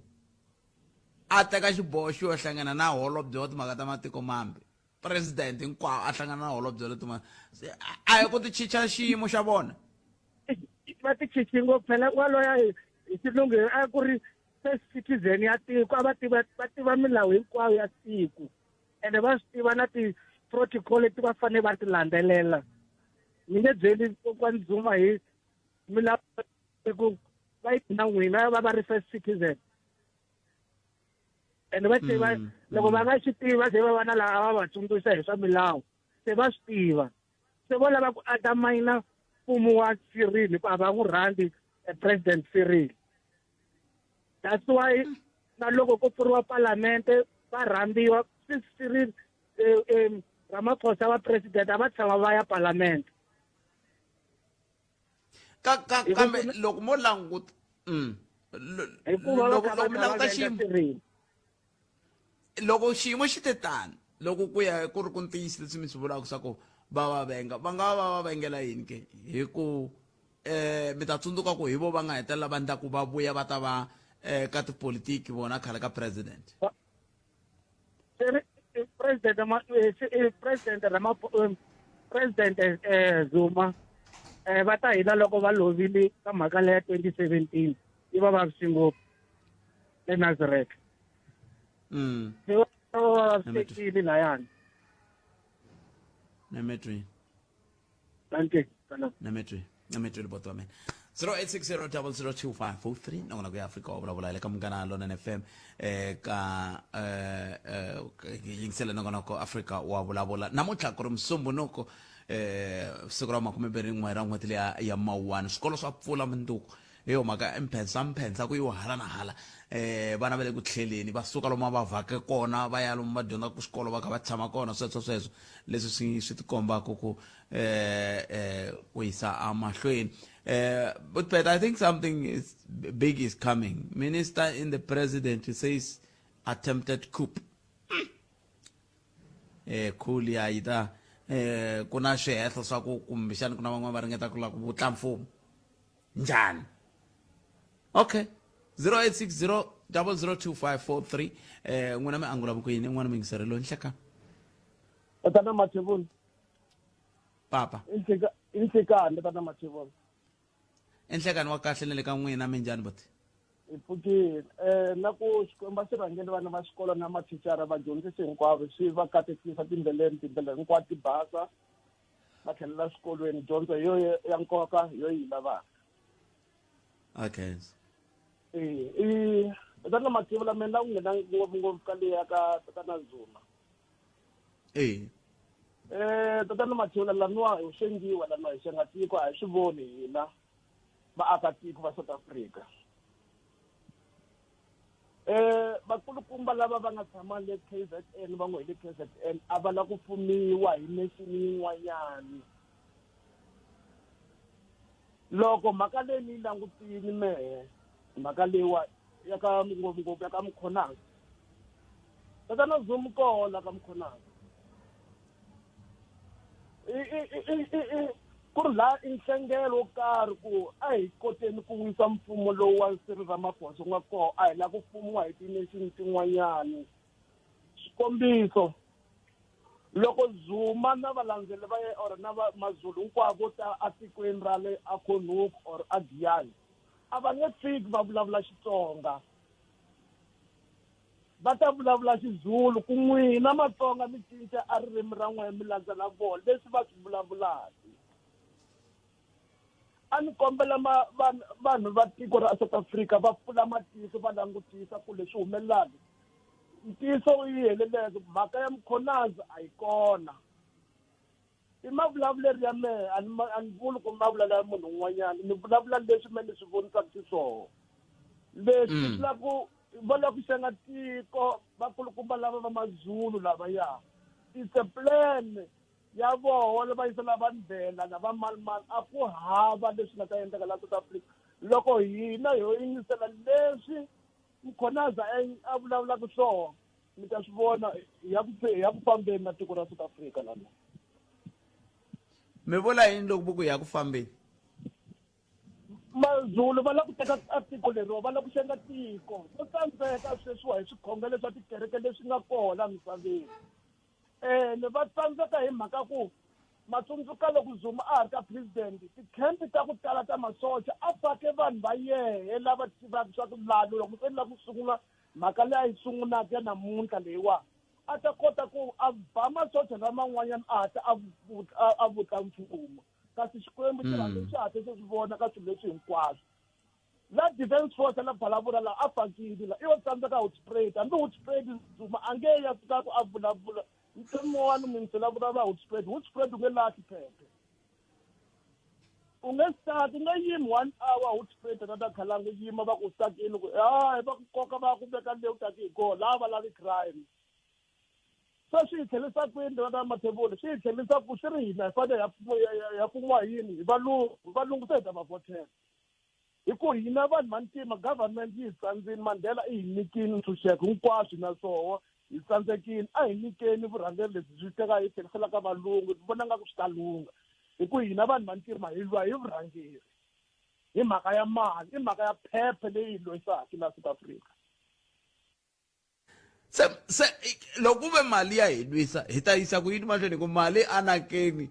a teka xiboho xo hlangana na holobye wa timhaka ta matiko mambe president hinkwawo a hlangana na holobye wa timhaka a hi ku ti chicha xiyimo xa vona va ti chichi ngopfu phela kwaloya hi xilungu a ku ri first citizen ya tiko a va tiva milawu hinkwayo ya tiko ende va swi tiva na ti-protocol leti va fanele va ti landzelela mi nge byeli kokwani Zuma hi milawu ku va yi na n'wina va ri first citizen ende va tiva loko va nga swi tiva se va va na laha va va tsundzuxa hi swa milawu se va swi tiva se vo lava ku undermine mfumo wa Cyril ku a va n'wi rhandzi president Cyril That's why na loko ku pfuriwa parlamente va rhambiwa Cyril Ramaphosa va president a va tshama va ya parlamente. kambe loko mo languta Hikuva va kha va loko mi languta endla Cyril. loko xiyimo xi te tani loko ku ya ku ri ku ntiyisi leswi mi swi vulaka swa ku va venga va nga va vengela yini ke hi ku mi ta tsundzuka ku hi vo va nga hetelela va endla ku va vuya va ta va ka tipolitiki vona khale ka president President Zuma va ta hina loko va lovile ka mhaka leya 2017 yi va vavisi ngopfu eNazareth. Vavisekile layani. Nemetri lipoto wa mina 0860002543 nongona ku ya Afrika wa vulavula le ka Munghana Lonene FM ka yingisela nongona ku Afrika wa vulavula namuntlha ku ri Musumbunuko siku ra 21 ra n'hweti ya Mawuwani swikolo swa pfula minduku hi yo mhaka mphensa ku yiwa hala na hala vana va le ku tlheleni va suka lomu va vhake kona va ya lomu va dyondza ku xikolo va kha va tshama kona sweswo leswi swi tikombaka ku yisa amahlweni but I think something big is coming. Minister in the president says attempted coup khuli ya ita ku na swihehlo swa ku kumbexani ku na van'wana va ringeta ku la ku vutla mfumo njhani. Okay, 0860002543 n'wina mi angula vukwini n'wana mi ngisarelo nhleka Tata Mathebula. papa Inhlekani Tata Mathebula. enhlekani wa kahle le ka n'wina mi njhani bote Ipfukile. Na ku xikwemba xi rhangele vana va xikolo na mathicara vadyondzisi hinkwavo swi va katekisa tindlela hinkwato ti basa va tlhelela swikolweni dyondzo hi yo ya nkoka hi yo yi lavaka. okay Tata Mathebula mina ku nghena ngopfu ka leya ka Tatana Zuma. Tatana Mathebula laniwa hi xengiwa laniwa hi xenga tiko a hi swi voni hina vaakatiko va South Africa. Vakulukumba lava va nga tshama le KZN va ngo hi le KZN a va la ku pfumiwa hi nation yin'wanyani. Loko mhaka leyi ni langutini mehe mhaka leyiwa ya ka ngopfungopfu ya ka Mkhonasi Tatana Zuma kola ka Mkhonasi ku ri la i nhlengelo wo karhi ku a hi koteni ku wisa mfumo lowu wa Cyril Ramaphosa wu nga koho a hi la ku fumiwa hi tination tin'wanyani. Xikombiso loko Zuma na valandzeli va ye or na Mazulu hinkwavo ta atikweni ra le Akhonuku or Agiyani a va nge fiki va vulavula Xitsonga va ta vulavula Xizulu ku n'wina Matsonga mi cinca a ririmi ra n'wina mi landzela vona leswi va swi vulavulaka. A ni kombela vanhu va tiko ra South Africa va pfula matihlo va langutisa ku leswi humelelaka ntiyiso yi heleleke mhaka ya Mkhonasi a yi kona. I mavulavulelo ya mehe a ni vuli ku mavulavulelo ya munhu un'wanyana ni vulavula leswi me ni swi vonisaka xiswona. Leswi swi la ku va la ku xenga tiko vakulukumba lava va Mazulu lavaya it's a plan ya vona va yisela va ndlela na va malimali a ku hava leswi nga ta endleka la South Africa loko hina ho yingisela leswi Mkhonasi a vulavulaka swona mi ta swi vona hi ya ku fambeni na tiko ra South Africa lana. mi vula yini loko vuku ya ku fambeni Mazulu va la ku teka tiko leriwa va la ku xenga tiko swo tsandzeka sweswiwa hi swikhongelo swa tikereke leswi nga kona misaveni. Ni va tsandzeka hi mhaka ku matsundzuka loko Zuma a ha ri ka president tikhempi ta ku tala ta masocha a fake vanhu va yehe lava tivaka swa ku lalo loko se ni lava ku sungula mhaka leyi a yi sungulaka ya namuntlha leyiwa a ta kota ku a ba masocha laman'wanyana a hatla a vuta mfumo kasi Xikwembu xi rhandza xi hatla xi swi vona ka swilo leswi hinkwaswo. La defense force la vulavula la a fakile la i wo tsandzeka Hoedspruit hambi Hoedspruit Zuma a nge ya fika ku a vulavula ntsemu wani mi ntsela vulavula Hoedspruit u nge lahli phephe u nge start u nge yimi 1 hour Hoedspruit tata khalanga yima va ku sakini ku hayi va ku koka va ku veka leyi u taki hi kona laha va lavi crime so swi hi tlhelisa kwini tata Mathebula swi hi tlhelisa ku swi ri hina hi fanele ya pfuniwa yini hi valungu se hi ta va votela hi ku hina vanhu vantima government yi hi tsandzini Mandela i hi nyikini ntshunxeko hinkwaswo na swoho hi tsandzekini a hi nyikeni vurhangeri lebyi byi teka hi tlherisela ka valungu hi vona nga ku swi ta lunga hi ku hina vanhu vantima hi lwa hi vurhangeri hi mhaka ya mali hi mhaka ya phephe leyi hi loyisaka la South Africa se loko ku ve mali ya hi lwisa hi ta yisa ku yini mahlweni ku mali anakeni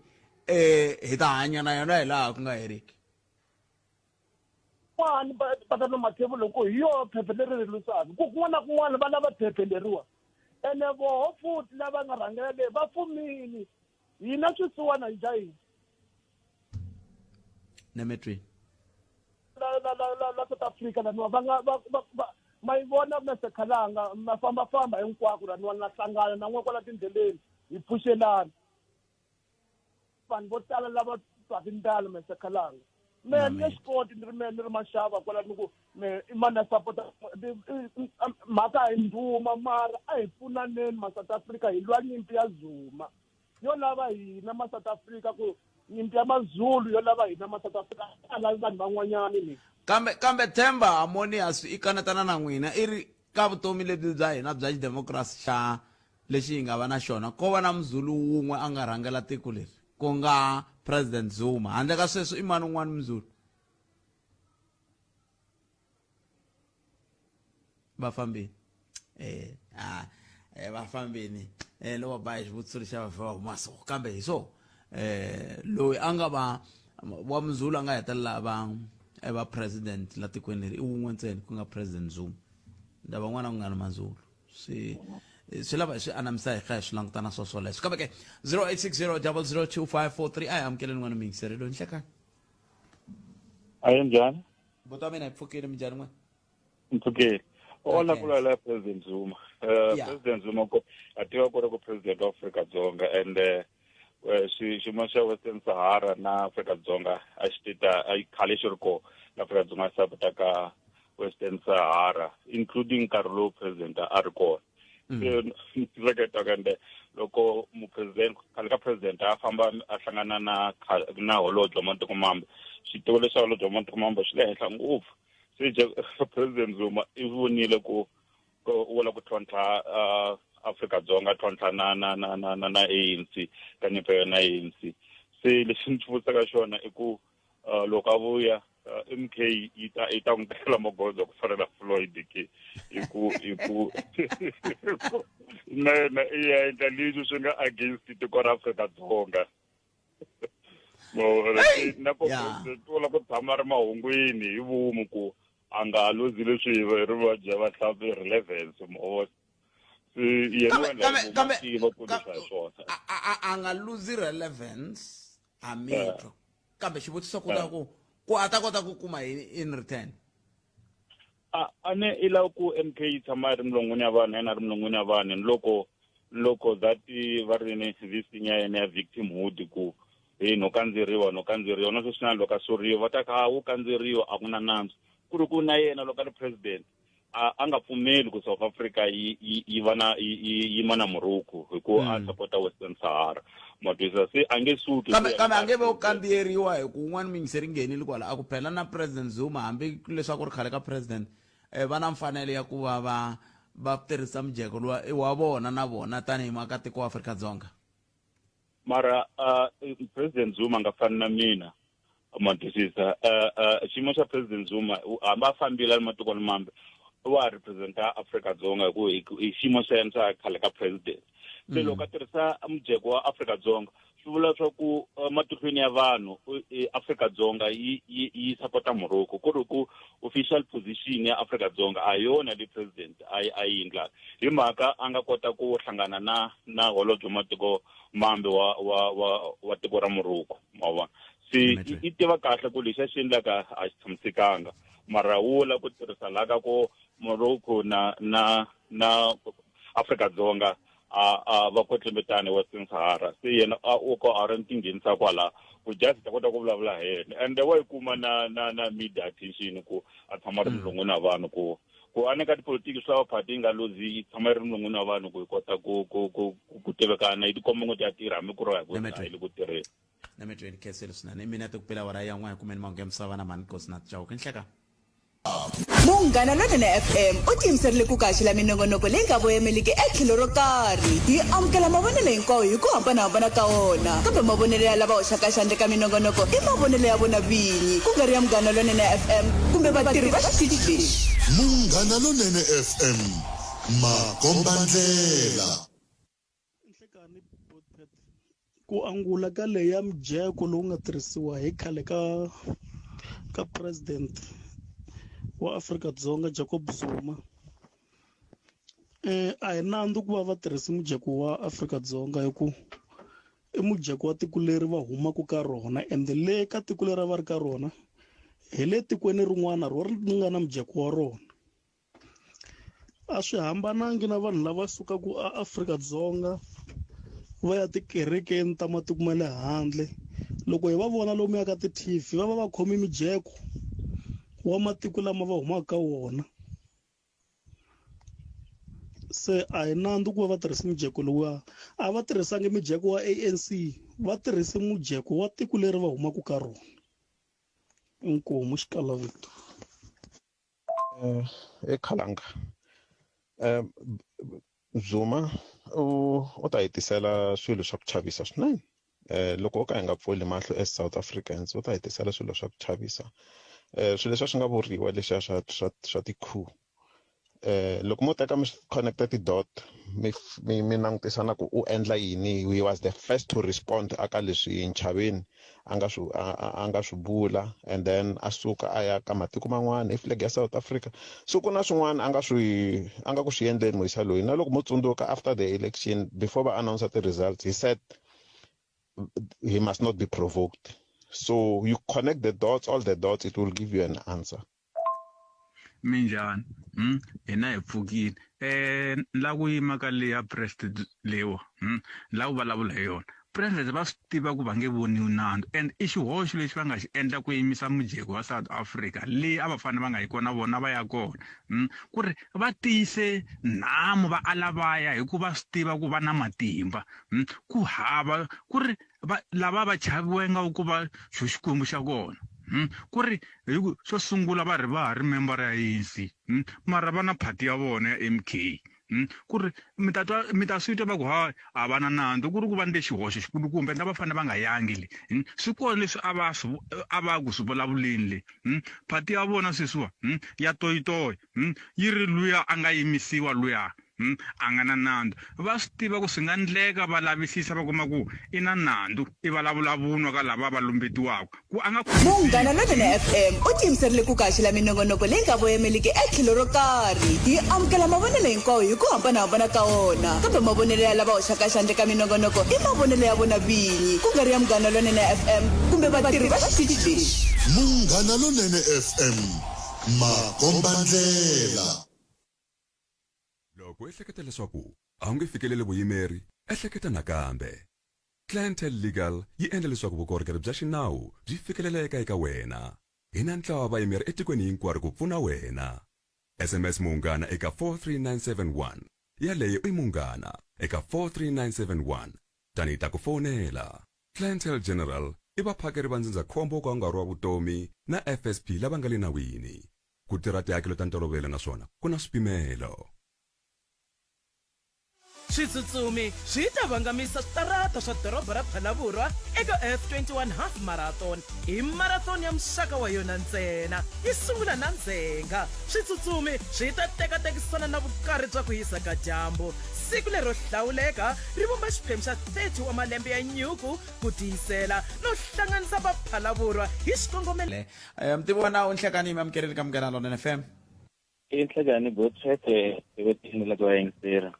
hi ta hanya na yona hi laha ku nga heriki wani patana Mathebula ku hi yo phephe leri ri lwisaka ku kun'wana na kun'wana va lava phephe leriwa ene voho futhi lava nga rhangela leyi va pfumini hina swisiwana hi jahini Nemetri la South Africa laniwa va nga ma yi vona Mr Khalanga ma famba hinkwako laniwa na hlangana na n'we kwala tindleleni hi pfuxelana vanhu vo tala lava twaka ndalo Mr Khalanga me ni swi koti ni ri maxava kwala ni ku mani ya sapota mhaka hi ndhuma mara a hi pfunaneni ma-South Africa hi lwa nyimpi ya Zuma yo lava hina ma-South Africa ku nyimpi ya maZulu yo lava hina ma-South Africa a lavi vanhu van'wanyani ni kambe Themba Harmonious i kanetana na n'wina i ri ka vutomi lebyi bya hina bya xidemokirasi xa lexi hi nga va na xona ko va na muzulu wun'we a nga rhangela tiko leri ku nga President Zuma handle ka sweswo i mani un'wana muzulu vafambini vafambini loko ba hi xivutiso xa va humasa kambe hi so loyi a nga wa muzulu a nga hetelela va president la tikweni leri i wun'we ntsena ku nga President Zuma lava n'wana ku nga na mazulu swi lava swi anamisa hi kha hi swi langutana swoswo leswo kambe ke 0860 002 a hi amukeleni n'wana mingiselelo nhlekani ayi njhani buto wa mina hi pfukile minjhani n'wana mpfukile ona kulala President Zuma President Zuma ko a tiva ku ri ku president wa Afrika-Dzonga and xiyimo xa Western Sahara na Afrika-Dzonga a xi tita a khale xi ri ko Afrika-Dzonga sapota ka Western Sahara including nkarhi lowu president a ri kona kande loko mupresident khale ka president a famba a hlangana na holobye wa matiko mambe xitivo lexi holobye wa matiko mambe xi le henhla ngopfu se President Zuma i vonile ku wala ku tlhontlha Afrika-Dzonga tlhontlha na ANC ka nyimpi na ANC se lexi ni vutisaka xona i ku loko a vuya MK yi ta n'wi tekela magoza ku farela Floyd ke hi ku na ya endla leswi swi nga against tiko ra Afrika-Dzonga na ku wala ku tshama ri mahungwini hi vumu ku a nga luzi leswi ri vabya va hlapi relevance mo a nga luzi relevance a metro kambe xivutiso ku ta ku a ta kota ku kuma in return ane ila ku MK yi tshama ri milongweni ya vanhu yena ri milongweni ya vanhu loko zati va ri ni this thing ya yena ya victimhood ku no kandzeriwa na sweswi na loko a soriwa va ta ka wu kandzeriwa a ku na nandzu ku ri ku na yena loko a ri president a nga pfumeli ku South Africa yi ma na muruku hi ku a support Western Sahara matwisa se a nge suki kambe a nge ve u kambiyeriwa hi ku un'wana mingiseri nghenile kwala a ku phela na President Zuma hambi leswaku ri khale ka president va na mfanelo ya ku va tirhisa mujeko wa vona na vona tanihi makatiko wa Afrika-Dzonga mara President Zuma nga fani na mina matwisisa xiyimo xa President Zuma hamba fambila matiko mambe wa representa Afrika-Dzonga hi xiyimo xa yena xa khale ka president se loko a tirhisa mujeko wa Afrika-Dzonga swi vula swa ku matihlweni ya vanhu Afrika-Dzonga yi sapota Morocco ku ri ku official position ya Afrika-Dzonga a yona le president a yi endlaka hi mhaka a nga kota ku hlangana na holobye matiko mambe wa tiko ra Morocco ma vona se i tiva kahle ku lexi a xi endlaka a xi tshamisekanga mara wula ku tirhisa laka ko Morocco na Afrika-Dzonga va kwetlembetana Western Sahara se yena o ko a ri ntinghenisa kwala ku just ta kota ku vulavula hi yena and wa yi kuma na media attention ku a tshama ri mulungu na vanhu ku aneka tipolitiki swa party nga lozi tshama ri mulungu na vanhu ku kota ku tivekana hi tikombo ngo ti tirha mi ku ro hi ku tirheni na me 20 keselo sina ne mina tukupela wara ya n'wana kumeni mangemsava na mani kosi na tjawu kinhleka Munghana Lonene FM u tiyimiserile ku kaxila minongonoko leyi nga voyameliki etlhelo ro karhi hi amukela mavonelo hinkwawo hi ku hambanahambana ka wona kambe mavonelo ya lava hoxaka xandla ka minongonoko i mavonelo ya vona vinyi ku nga ri ya Munghana Lonene FM kumbe vatirhi va xitichi lexi. Munghana Lonene FM makombandlela ku angula ka leya mujeko lowu nga tirhisiwa hi khale ka president wa Afrika-Dzonga Jacob Zuma a hi nandzu ku va va tirhisi mujeko wa Afrika-Dzonga hi ku i mujeko wa tiko leri va humaka ka rona and le ka tiko leri va ri ka rona hi le tikweni rin'wana ro ri nga na mujeko wa rona a swi hambanangi na vanhu lava sukaku a Afrika-Dzonga va ya tikerekeni ta matiko ma le handle loko hi va vona lomu ya ka ti-TV va khomi mijeko wa matiko lama va humaka wona se a hi nandzu ku va va tirhisa mujeko lowu a va tirhisangi mijeko wa ANC va tirhise mujeko wa tiko leri va humaka ka rona inkomu xikalavito ekhalanga Zuma u ta hitisela swilo swa ku chavisa swinene loko o ka hi nga pfuli mahlo as South Africans u ta hitisela swilo swa ku chavisa swilo leswi swi nga vuriwa leswiya swa ti-coup loko mo teka mi connecta ti-dot mi langutisa na ku u endla yini he was the first to respond aka leswi Nchaveni a nga swi bula and then a suka a ya ka matiko man'wana hi flag ya South Africa so ku na swin'wana a nga ku swi endleni Moisa loyi na loko mo tsundzuka after the election before va announce the results he said he must not be provoked. So you connect the dots, all the dots, it will give you an answer. Minjani ena hi pfukile la ku yima ka leya president lewa la ku vulavula hi yona president va swi tiva ku va nge voni nandzu and i xihoxo lexi va nga xi endla ku yimisa mujeko wa South Africa leyi a va fanele va nga yi kona vona va ya kona ku ri va tiyise nhamu va alavaya hikuva swi tiva ku va na matimba ku hava ku ri lava va chaviwe nga ku va xo xikwembu xa kona ku ri xo sungula va ri member ya ANC mara va na phati ya vona ya MK ku ri mi ta swi twa va ku a va na nandzu ku ri ku va ni xihoxo xikulukumbe na va fanele va nga yangi le swi kona leswi a va ku swi vulavuleni le phati ya vona sweswiwa ya toyitoyi yi ri luya a nga yimisiwa luya a nga na nandzu va swi tiva ku swi nga ndleka va lavisisa va kuma ku i na nandzu i vulavula vunwa ka lava va lombetiwaka ku a nga Munghana Lonene FM u tiyimiserile ku kaxila minongonoko leyi nga voyameliki etlhelo ro karhi hi amukela mavonelo hinkwawo hi ku hambanahambana ka wona kambe mavonelo ya lava hoxaka xandla ka minongonoko i mavonelo ya vona vinyi ku nga ri ya Munghana Lonene FM kumbe vatirhi va xitichi lexi. Munghana Lonene FM makombandlela. Loko ehleketa leswaku a wu nge fikeleli vuyimeri ehleketa nakambe Clientele Legal yi endla leswaku vukorhokeri bya xinawu byi fikeleleka eka wena hi na ntlawa wa vayimeri etikweni hinkwaro ku pfuna wena SMS Munghana eka 43971 yaleyo i Munghana eka 43971 tani ta ku fonela Clientele General i vaphakeri va ndzindzakhombo ka nkarhi wa vutomi na FSP lava nga le nawini ku tirha tihakelo ta ntolovelo naswona ku na swipimelo. Switsutsumi swi ta vangamisa switarata swa doroba ra Phalaborwa eka F21 Half Marathon hi marathon ya muxaka wa yona ntsena yi sungula na Ndzhenga. Switsutsumi swi ta tekatekisana na vukarhi bya ku hisa ka dyambu siku lero hlawuleka ri vumba xiphemu xa 30 wa malembe ya nyuku ku tiyisela no hlanganisa va Phalaborwa hi xikongomelo. mtivona unhlekani mi amukeleli ka Munghana Lonene FM inhlekani botsete evetinela kwa yingsira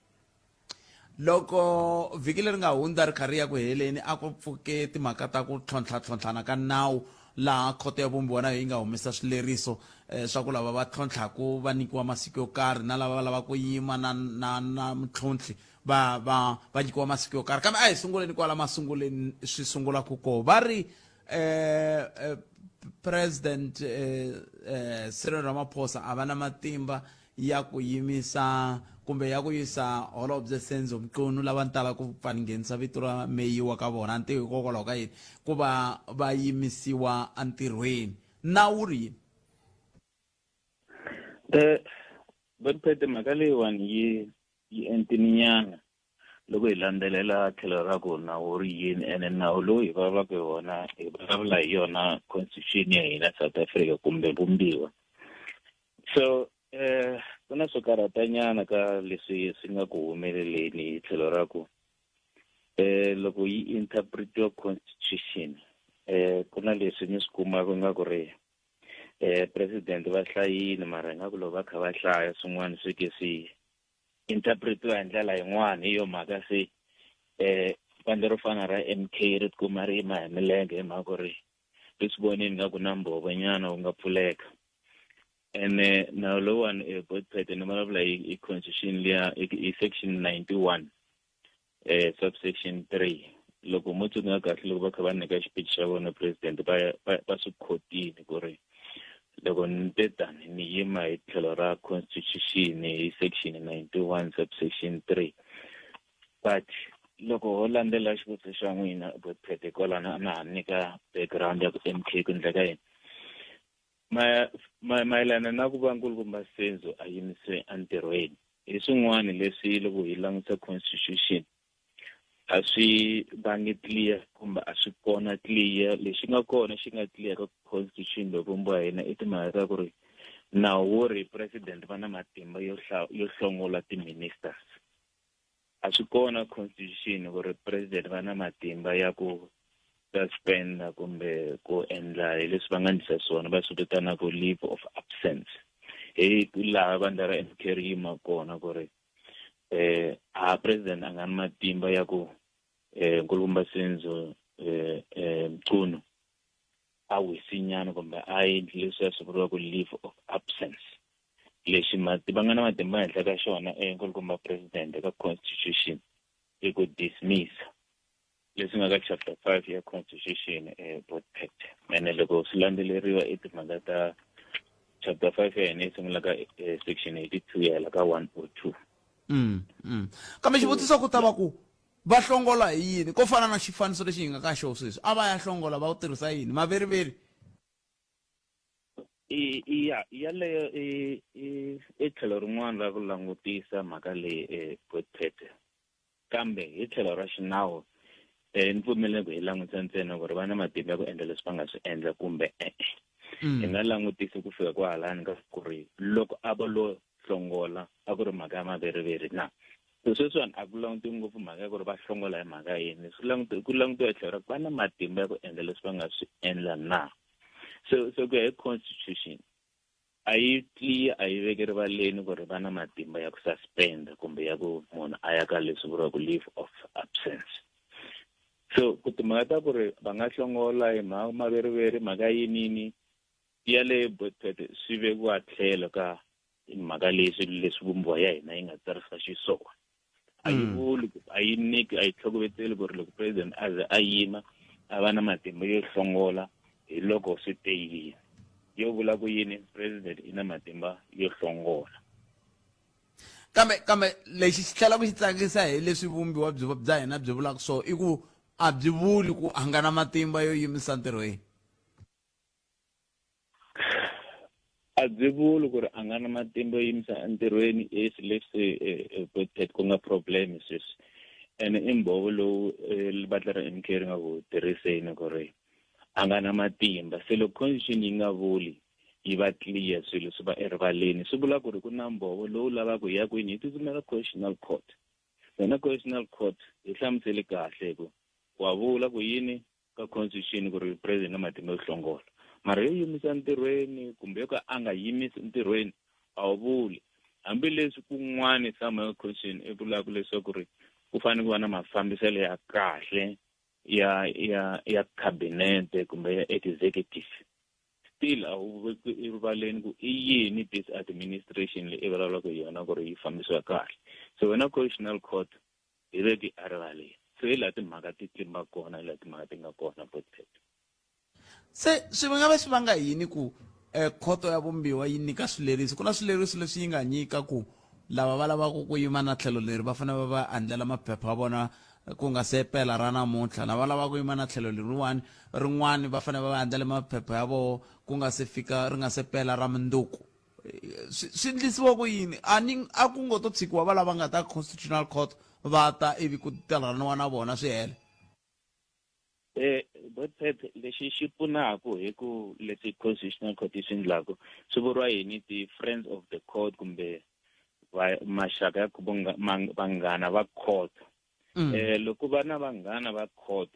loko vhiki leri nga hundza ri karhi ya ku heleni a ku pfuke timhaka ta ku tlhontlhatlhontlhana ka nawu laha khoto ya vumbiwa nayo yi nga humesa swileriso swa ku lava va tlhontlhaku va nyikiwa masiku yo karhi na lava va lava ku yima na mintlhontlhi va nyikiwa masiku yo karhi kambe a hi sunguleni kwala masunguleni swi sungula ku ko va ri president Cyril Ramaphosa a va na matimba ya ku yimisa kumbe ya ku yisa Holobye Senzo Mqunu lava ntala ku pfaninghenisa vito ra meyiwa ka vona ntiho hikokwalaho ka yini ku va va yimisiwa entirhweni nawu ri Bonphete mhaka leyiwani yi entininyana loko hi landzelela tlhelo ra ku nawu ri yini ene nawu lowu hi vulavulaka hi wona hi vulavula hi yona constitution ya hina South Africa kumbe vumbiwa so ku na swo karhatanyana ka leswi swi nga ku humeleleni hi tlhelo ra ku loko yi interpretiwa constitution ku na leswi ni swi kumaka nga ku ri president va hlayini mara hi nga ku loko va kha va hlaya swin'wana swi ke swi interpretiwa hi ndlela yin'wana hi yo mhaka se vandla ro fana ra MK ri tikuma ri yima hi milenge hi mhaka ku ri ri swi voneni nga ku na mbhovonyana wu nga pfuleka ene nawu lowuwani Bonphete ni vulavula hi constitution liya i section 91 subsection 3 loko mo tsundzuka kahle loko va kha va nyika xiphiqo xa vona president va swi khotini ku ri loko ni te tani ni yima hi tlhelo ra constitution hi section 91 subsection 3 but loko ho landzela xivutiso xa n'wina Bonphete kwalana na ha nyika background ya ku MK ku endleka yini mayelana na ku va nkulukumba Senzo a yimise entirhweni hi swin'wana leswi loko hi langutisa constitution a swi bangi clear kumbe a swi kona clear lexi nga kona xi nga clear ka constitution loko vumbiwa hina i timhaka ta ku ri nawu wo ri president va na matimba yo hlongola ti-ministers a swi kona constitution ku ri president va na matimba ya ku suspenda kumbe ku endla hi leswi va nga ndlisa swona va swi vitana ku leave of absence hi laha vandla ra MK ri yima kona ku ri a president a nga na matimba ya ku nkulukumba Senzo Mqunu a wisinyana kumbe a endli leswi swi vuriwa ku leave of absence lexi va nga na matimba henhla ka xona nkulukumba president ka constitution i ku dismiss leswi nga ka chapter 5 ya constitution Bonphete ene loko swi landzeleriwa i timhaka ta chapter 5 ya hina yi sungula ka section 82 ya la ka 102 kambe xivutiso ku ta va ku va hlongola hi yini ko fana na xifaniso lexi hi nga ka xo sweswi a va ya hlongola va ku tirhisa yini maveriveri yaleyo i tlhelo rin'wana ra ku langutisa mhaka leyi Bonphete kambe hi tlhelo ra xinawu ni pfumelele ku hi langutisa ntsena ku ri va na matimba ya ku endla leswi va nga swi endla kumbe hi nga langutisi ku fika kwalani ka ku ri loko a va lo hlongola a ku ri mhaka ya maveriveri na sweswiwani a ku langutiwi ngopfu mhaka ya ku ri va hlongola hi mhaka yini ku langutiwa hi tlhelo ra ku va na matimba ya ku endla leswi va nga swi endla na so ku ya hi constitution a yi clear a yi veki rivaleni ku ri va na matimba ya ku suspenda kumbe ya ku munhu a ya ka leswi vuriwa ku leave of absence so ku timhaka ta ku ri va nga hlongola hi mhaka maveriveri mhaka yinini yaleyo Bonphete swi vekiwa tlhelo ka mhaka leswi vumbiwa ya hina yi nga tsarisa xiswona a yi vuli a yi nyiki a yi tlhokoveteli ku ri loko president a ze a yima a va na matimba yo hlongola hi loko swi te yini yo vula ku yini president i na matimba yo hlongola kambe lexi xi tlhela ku xi tsakisa hi leswi vumbiwa bya hina byi vulaka so i ku a byi vuli ku a nga na matimba yo yimisa ntirhweni a byi vuli ku ri a nga na matimba yo yimisa entirhweni leswi Bonphete ku nga problem sweswi ene i mbhovo lowu vatla ra MK ri nga ku tirhiseni ku ri a nga na matimba se loko constitution yi nga vuli yi va clear swilo swi va erivaleni swi vula ku ri ku na mbhovo lowu lavaka hi ya kwini hi tsutsumela constitutional court wena constitutional court hi hlamuseli kahle ku wa vula ku yini ka constitution ku ri president na matimba yo hlongola mara yo yimisa ntirhweni kumbe yo ka a nga yimisi ntirhweni a wu vuli hambileswi kun'wana sama constitution i vulaka leswaku ri ku fanele ku va na mafambiselo ya kahle ya cabinet kumbe ya executive still a wu veki erivaleni ku i yini this administration leyi i vulavulaka hi yona ku ri yi fambisiwa kahle so wena constitutional court hi veki a rivaleni so hi laha timhaka ti tlimba kona hi laha timhaka ti nga kona Botphete. se swi nga va swi vanga yini ku khoto ya vumbiwa yi nyika swileriso ku na swileriso leswi yi nga nyika ku lava va lavaka ku yima na tlhelo leri va fanele va andlela maphepha ya vona ku nga se pela ra namuntlha lava lava ku yima na tlhelo rin'wani va fanele va andlela maphepha ya vona ku nga se fika ri nga se pela ra munduku swi ndlisiwa ku yini a ku ngo to tshikiwa va lava nga ta constitutional court va ta ivi ku tirhaniwa na vona swi hele. Botphete lexi xi pfunaka hi ku leswi constitutional court yi swi endlaku swi vuriwa yini ti-friends of the court kumbe maxaka ya vanghana va court. Loko va na vanghana va court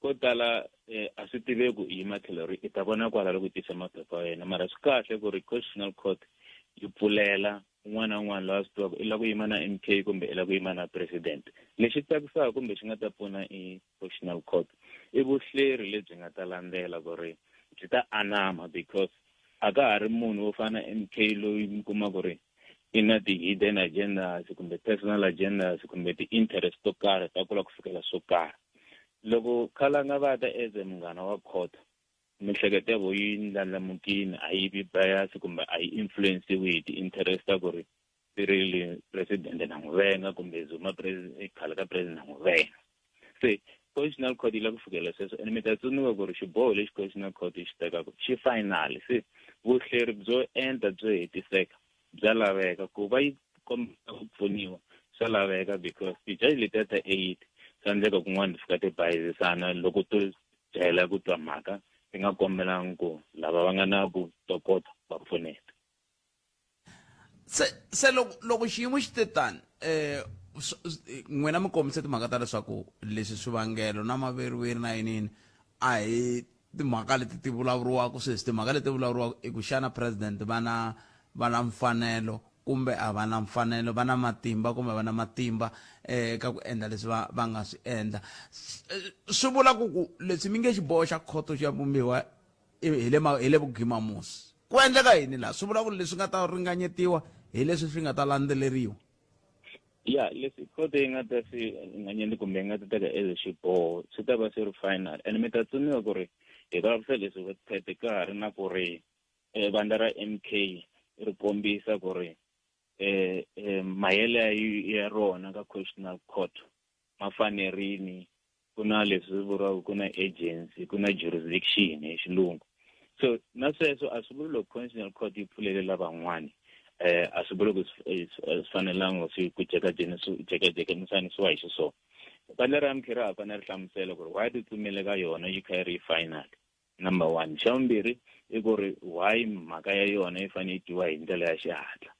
ko tala a swi tiveki hi matlhelo ri i ta vona kwala loko tisa maphepha ya yena mara swi kahle ku ri constitutional court yi pfulela un'wana na un'wana lowa swi tivaka i la ku yima na MK kumbe i la ku yima na president. Lexi tsakisaka kumbe xi nga ta pfuna i constitutional court i vuhleri lebyi nga ta landzela ku ri byi ta anama because a ka ha ri munhu wo fana MK loyi mi kuma ku ri i na ti-hidden agendas kumbe personal agendas kumbe ti-interest to karhi ta kula ku fikela swo karhi. Loko khalanga va ta as munghana wa court mihleketo ya vo yi ndlandlamukile a yi vi bias kumbe a yi influenceiwi hi ti-interest ta ku ri ti ri president na n'wi venga kumbe Zuma khale ka president na n'wi venga. Se constitutional court yi la ku fikela sweswo ene mi ta tsundzuka ku ri xiboho lexi constitutional court yi xi tekaka xi final se vuhleri byo enta byo hetiseka bya laveka ku va yi kombela ku pfuniwa swa laveka because tijaji letiya ta 8 swa endleka kun'wana ti fika ti bayizisana loko to jahela ku twa mhaka ti nga kombelangi ku lava va nga na vutokoto va pfuneta. Se loko xiyimo xi te tani n'wina mi kombise timhaka ta leswaku leswi swivangelo na maveriweri na yinini a hi timhaka leti ti vulavuriwaka sweswi timhaka leti vulavuriwaka i ku xana president va na mfanelo kumbe a va na mfanelo va na matimba kumbe va na matimba ka ku endla leswi va nga swi endla. Swi vula ku leswi mi nge xiboho xa khoto xa vumbiwa hi le vugimamusi ku endleka yini laha swi vula ku leswi nga ta ringanyetiwa hi leswi swi nga ta landzeleriwa. Ya leswi khoto yi nga ta swi nganyeni kumbe yi nga ta teka as xiboho swi ta va swi ri final and mi ta tsuniwa ku ri hi vulavurisa leswi Botphete ka ha ri na ku ri vandla ra MK ri kombisa ku ri mayele ya rona ka constitutional court ma fanerini ku na leswi vuriwaka ku na agency ku na jurisdiction hi xilungu so na sweswo a swi vuli loko constitutional court yi pfulele lavan'wani a swi vuli ku swi fanelanga swi ku jekajekanisiwa hi xiswona. Vandla ra MK ra ha fanele ri hlamusela ku ri why ti tsumile ka yona yi kha yi ri final number 1. Xa vumbirhi i ku ri why mhaka ya yona yi fanele yi twiwa hi ndlela ya xihatla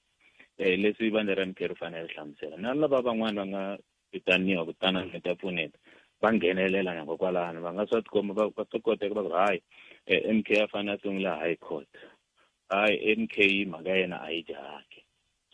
leswi vandla ra MK ri fanele ri hlamusela na lava van'wani va nga vitaniwa ku tana mi ta pfuneta va nghenelela na kwalano va nga swa tikomba va swi koteka va ku hayi MK ya fanele a sungula high court hayi MK mhaka yena a yi jahaki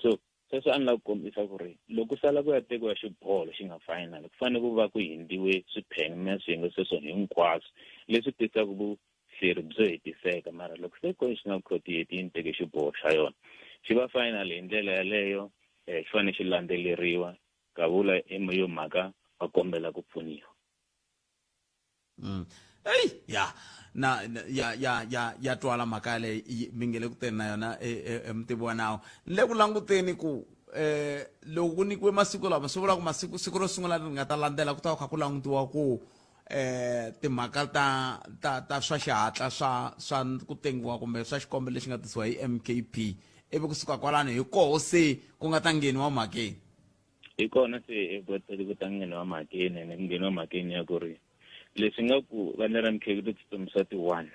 so sweswo a ni la ku kombisa ku ri loko sala ku ya tekiwa xiboho xi nga final ku fanele ku va ku hindiwe swiphemu swiyenge sweswo hinkwaswo leswi tisaka vuhleri byo hetiseka mara loko se constitutional court yi teke xiboho xa yona xi va final hi ndlela yaleyo xi fanele xi landzeleriwa ka vula yo mhaka va kombela ku pfuniwa. ya twala mhaka leyi mi nge le ku teni na yona emutivi wa nawu ni le ku languteni ku loko ku nyikiwe masiku lama swi vula ku siku ro sungula ri nga ta landzela ku ta kha ku langutiwa ku timhaka ta swa xihatla swa ku tengiwa kumbe swa xikombelo lexi nga tisiwa hi MKP ivi kusuka kwalano hi koho se ku nga ta ngheniwa mhakeni. Hi kona se ku ta ngheniwa mhakeni ene ku ngheniwa mhakeni ya ku ri leswi nga ku vandla ra MK ku tsutsumisa ti-1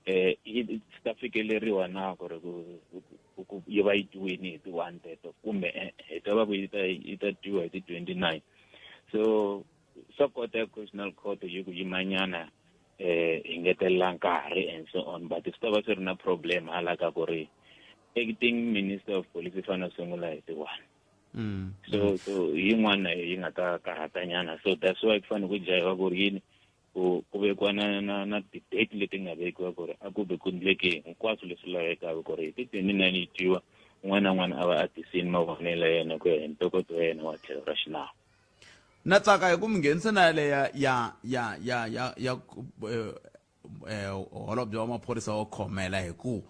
swi ta fikeleriwa na ku ri ku yi va yi twiwini hi ti-1 teto kumbe hi ta va ku yi ta twiwa hi ti-29 so swa kota constitutional court yi ku yimanyana hi ngetelela nkarhi and so on but swi ta va swi ri na problem hala ka ku ri acting minister of police yi fanele sungula hi ti-1 so yin'wana yi nga ta karhatanyana so that's why ku fanele ku jahiwa ku ri yini ku vekiwa na ti-date leti nga vekiwa ku ri a ku ve ku endleke hinkwaswo leswi lavekaka ku ri hi ti-29 yi twiwa un'wana na un'wana a va a tisini mavonelo ya yena ku ya hi ntokoto wa yena wa tlhelo ra xinawu. na tsaka hi ku mi nghenisa na yale ya holobye wa maphorisa wo khomela hi ku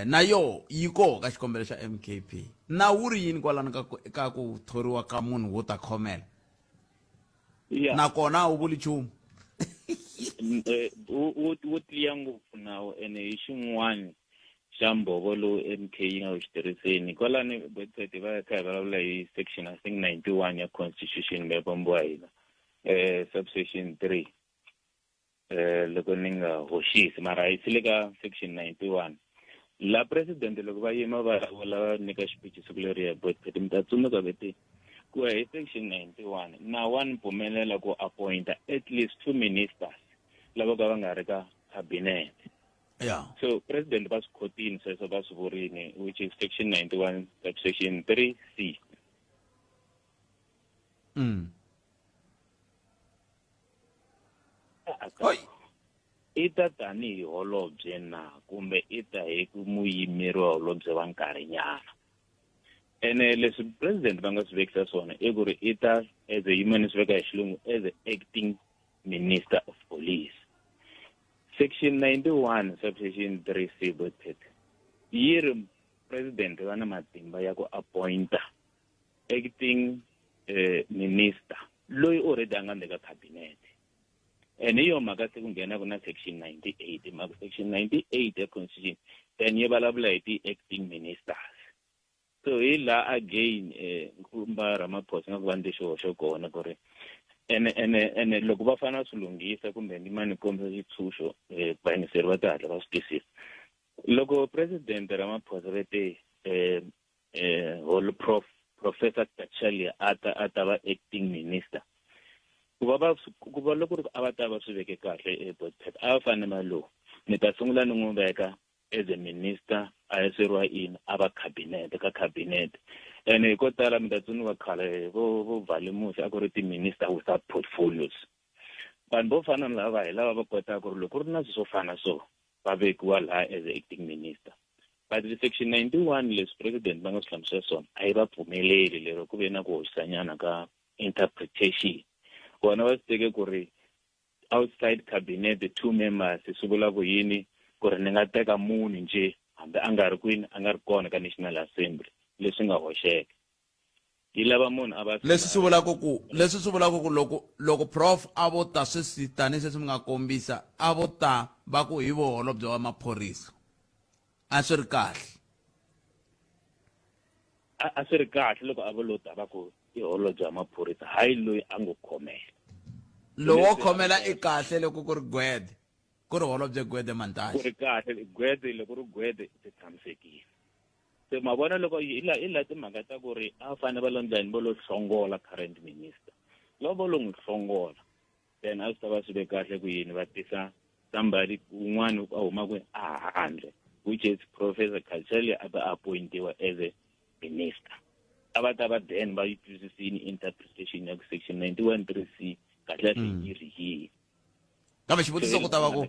na yo yi koho ka xikombelo xa MKP na wu ri yini kwalano ka ku thoriwa ka munhu wo ta khomela nakona a wu vuli nchumu wo tiya ngopfu nawo ene hi xin'wana xa mbhovo lowu MK yi nga wu xitirhiseni kwalani website va kha hi vulavula hi section I think 91 ya constitution ya bombo hina subsection 3 loko ni nga hoxisi mara hi le ka section 91 la president loko va yima va nyika speech siku leriya website mi ta tsundzuka veti ku hi section 91 na one pfumelela ku appoint at least 2 ministers lava ka va nga ri ka cabinet. Yeah. So president was quoting says about Suvorini, which is section 91, subsection 3C. Ita tani holobye na kumbe ita hi ku muyimeri wa holobye wa nkarhinyana. Ene leswi president va nga swi vekisa swona i ku ri ita as a human swi veka hi xilungu as a acting minister of police. Section 91 subsection 3C botet yiri president va na matimba ya ku appointa acting minister loyi already anga ndeka cabinet ene yo maka se ku nghena ku na section 98 maka section 98 ya constitution then yi vulavula hi ti acting ministers. So hi la again nkumba Ramaphosa nga ku va ndixo xo kona ku ri ene loko va fana swi lunghisa kumbe ni mani kombe xitshunxo vaingiseri va ta hatla va swi twisisa loko president Ramaphosa vete professor Tachalia ata va acting minister ku va loko a va ta va swi veke kahle budget a va fane malo ni ta sungula ni n'wi veka as a minister a yiseriwa in ava cabinet ene hi ko tala mi ta tsuniwa khale vo Valimusi a ku ri ti-minister without portfolios vanhu vo fana na lava hi lava va kotaka ku ri loko ri na swo fana so va vekiwa laha as a acting minister but section 91 leswi president va nga swi hlamusela swona a yi va pfumeleli lero ku ve na ku hoxisanyana ka interpretation vona va swi teke ku ri outside cabinet the 2 members swi vula ku yini ku ri ni nga teka munhu nje hambi a nga ri kwini a nga ri kona ka National Assembly leswi nga hoxeka yi lava munhu a va leswi swi vulaka ku loko prof a vo ta sweswi tani sweswi mi nga kombisa a vo ta va ku hi vo holobye wa maphorisa a swi ri kahle a swi ri kahle loko a vo lo ta va ku i holobye wa maphorisa hayi loyi a ngo khomela lowo khomela i kahle loko ku ri Gwede ku ri holobye Gwede Mantashe ku ri kahle Gwede loko ri Gwede ti tshamisekile se mavona loko ila timhaka ta ku ri a fane va londzani vo lo hlongola current minister loko vo lo n'wi hlongola then a swi ta va swi ve kahle ku yini va tisa somebody un'wana a humaka a handle which is Professor Tachalia a ta appointiwa as a minister a va ta va then va yi twisisini interpretation ya section 91 3C kahle yi ri yi kambe xivutiso ku ta va ku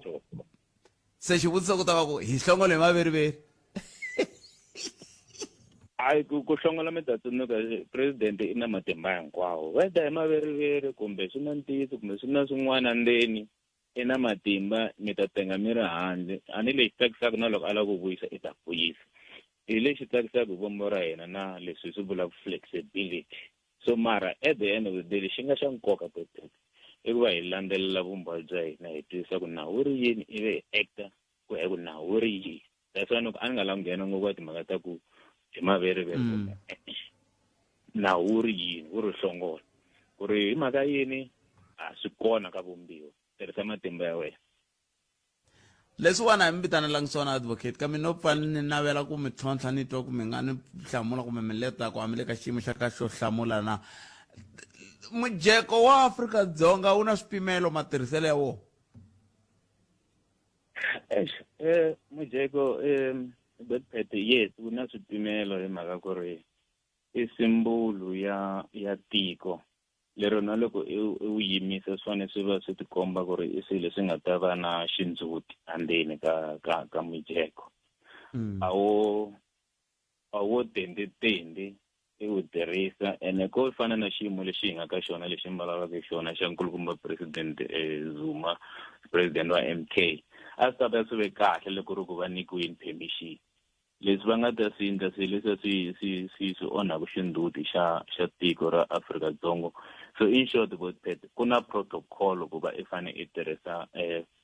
xivutiso ku ta va ku hi hlongole hi maveriveri ai ku hlongola mi ta tsundzuka president i na matimba hinkwawo whether hi maveriveri kumbe swi na ntiyiso kumbe swi na swin'wana ndzeni i na matimba mi ta tenga mi ri handle a ni lexi tsakisaka na loko a lava ku vuyisa i ta vuyisa hi lexi tsakisaka hi vumbo ra hina na leswi swi vulaka flexibility so mara at the end of the day lexi nga xa nkoka president i ku va hi landzelela vumbo bya hina hi twisisa ku nawu wu ri yini ivi hi acta ku hi ku nawu wu ri yini that's why loko a ni nga lavi nghena ngopfu ka timhaka ta ku hi maveriveri nawu wu ri yini wu ri hlongola ku ri hi mhaka yini a swi kona ka vumbiwa tirhisa matimba ya wena leswiwani hi mi vitanelangi swona advocate kambe no pfa ni navela ku mi tlhontlha ni twa ku mi nga ni hlamula kumbe mi leta ku hambi le ka xiyimo xa ka xo hlamula na mujeko wa Afrika-Dzonga wu na swipimelo matirhiselo ya wona mujeko betpete yes wu na swipimelo hi mhaka ku ri i simbulu ya tiko lero na loko u yimisa swona swi va swi tikomba ku ri i swilo leswi nga ta va na xindzhuti andzeni ka mujeko a wo tende i wu tirhisa ene ko fana na xiyimo lexi hi nga ka xona lexi mi vulavulaka xona xa nkulukumba president Zuma president wa MK a swi ta swi ve kahle loko ri ku va nyikiwini permission leswi va nga ta swi endla swi onhaka xindzhuti xa tiko ra Afrika-Dzonga so in short ku na protocol ku va i fane i tirhisa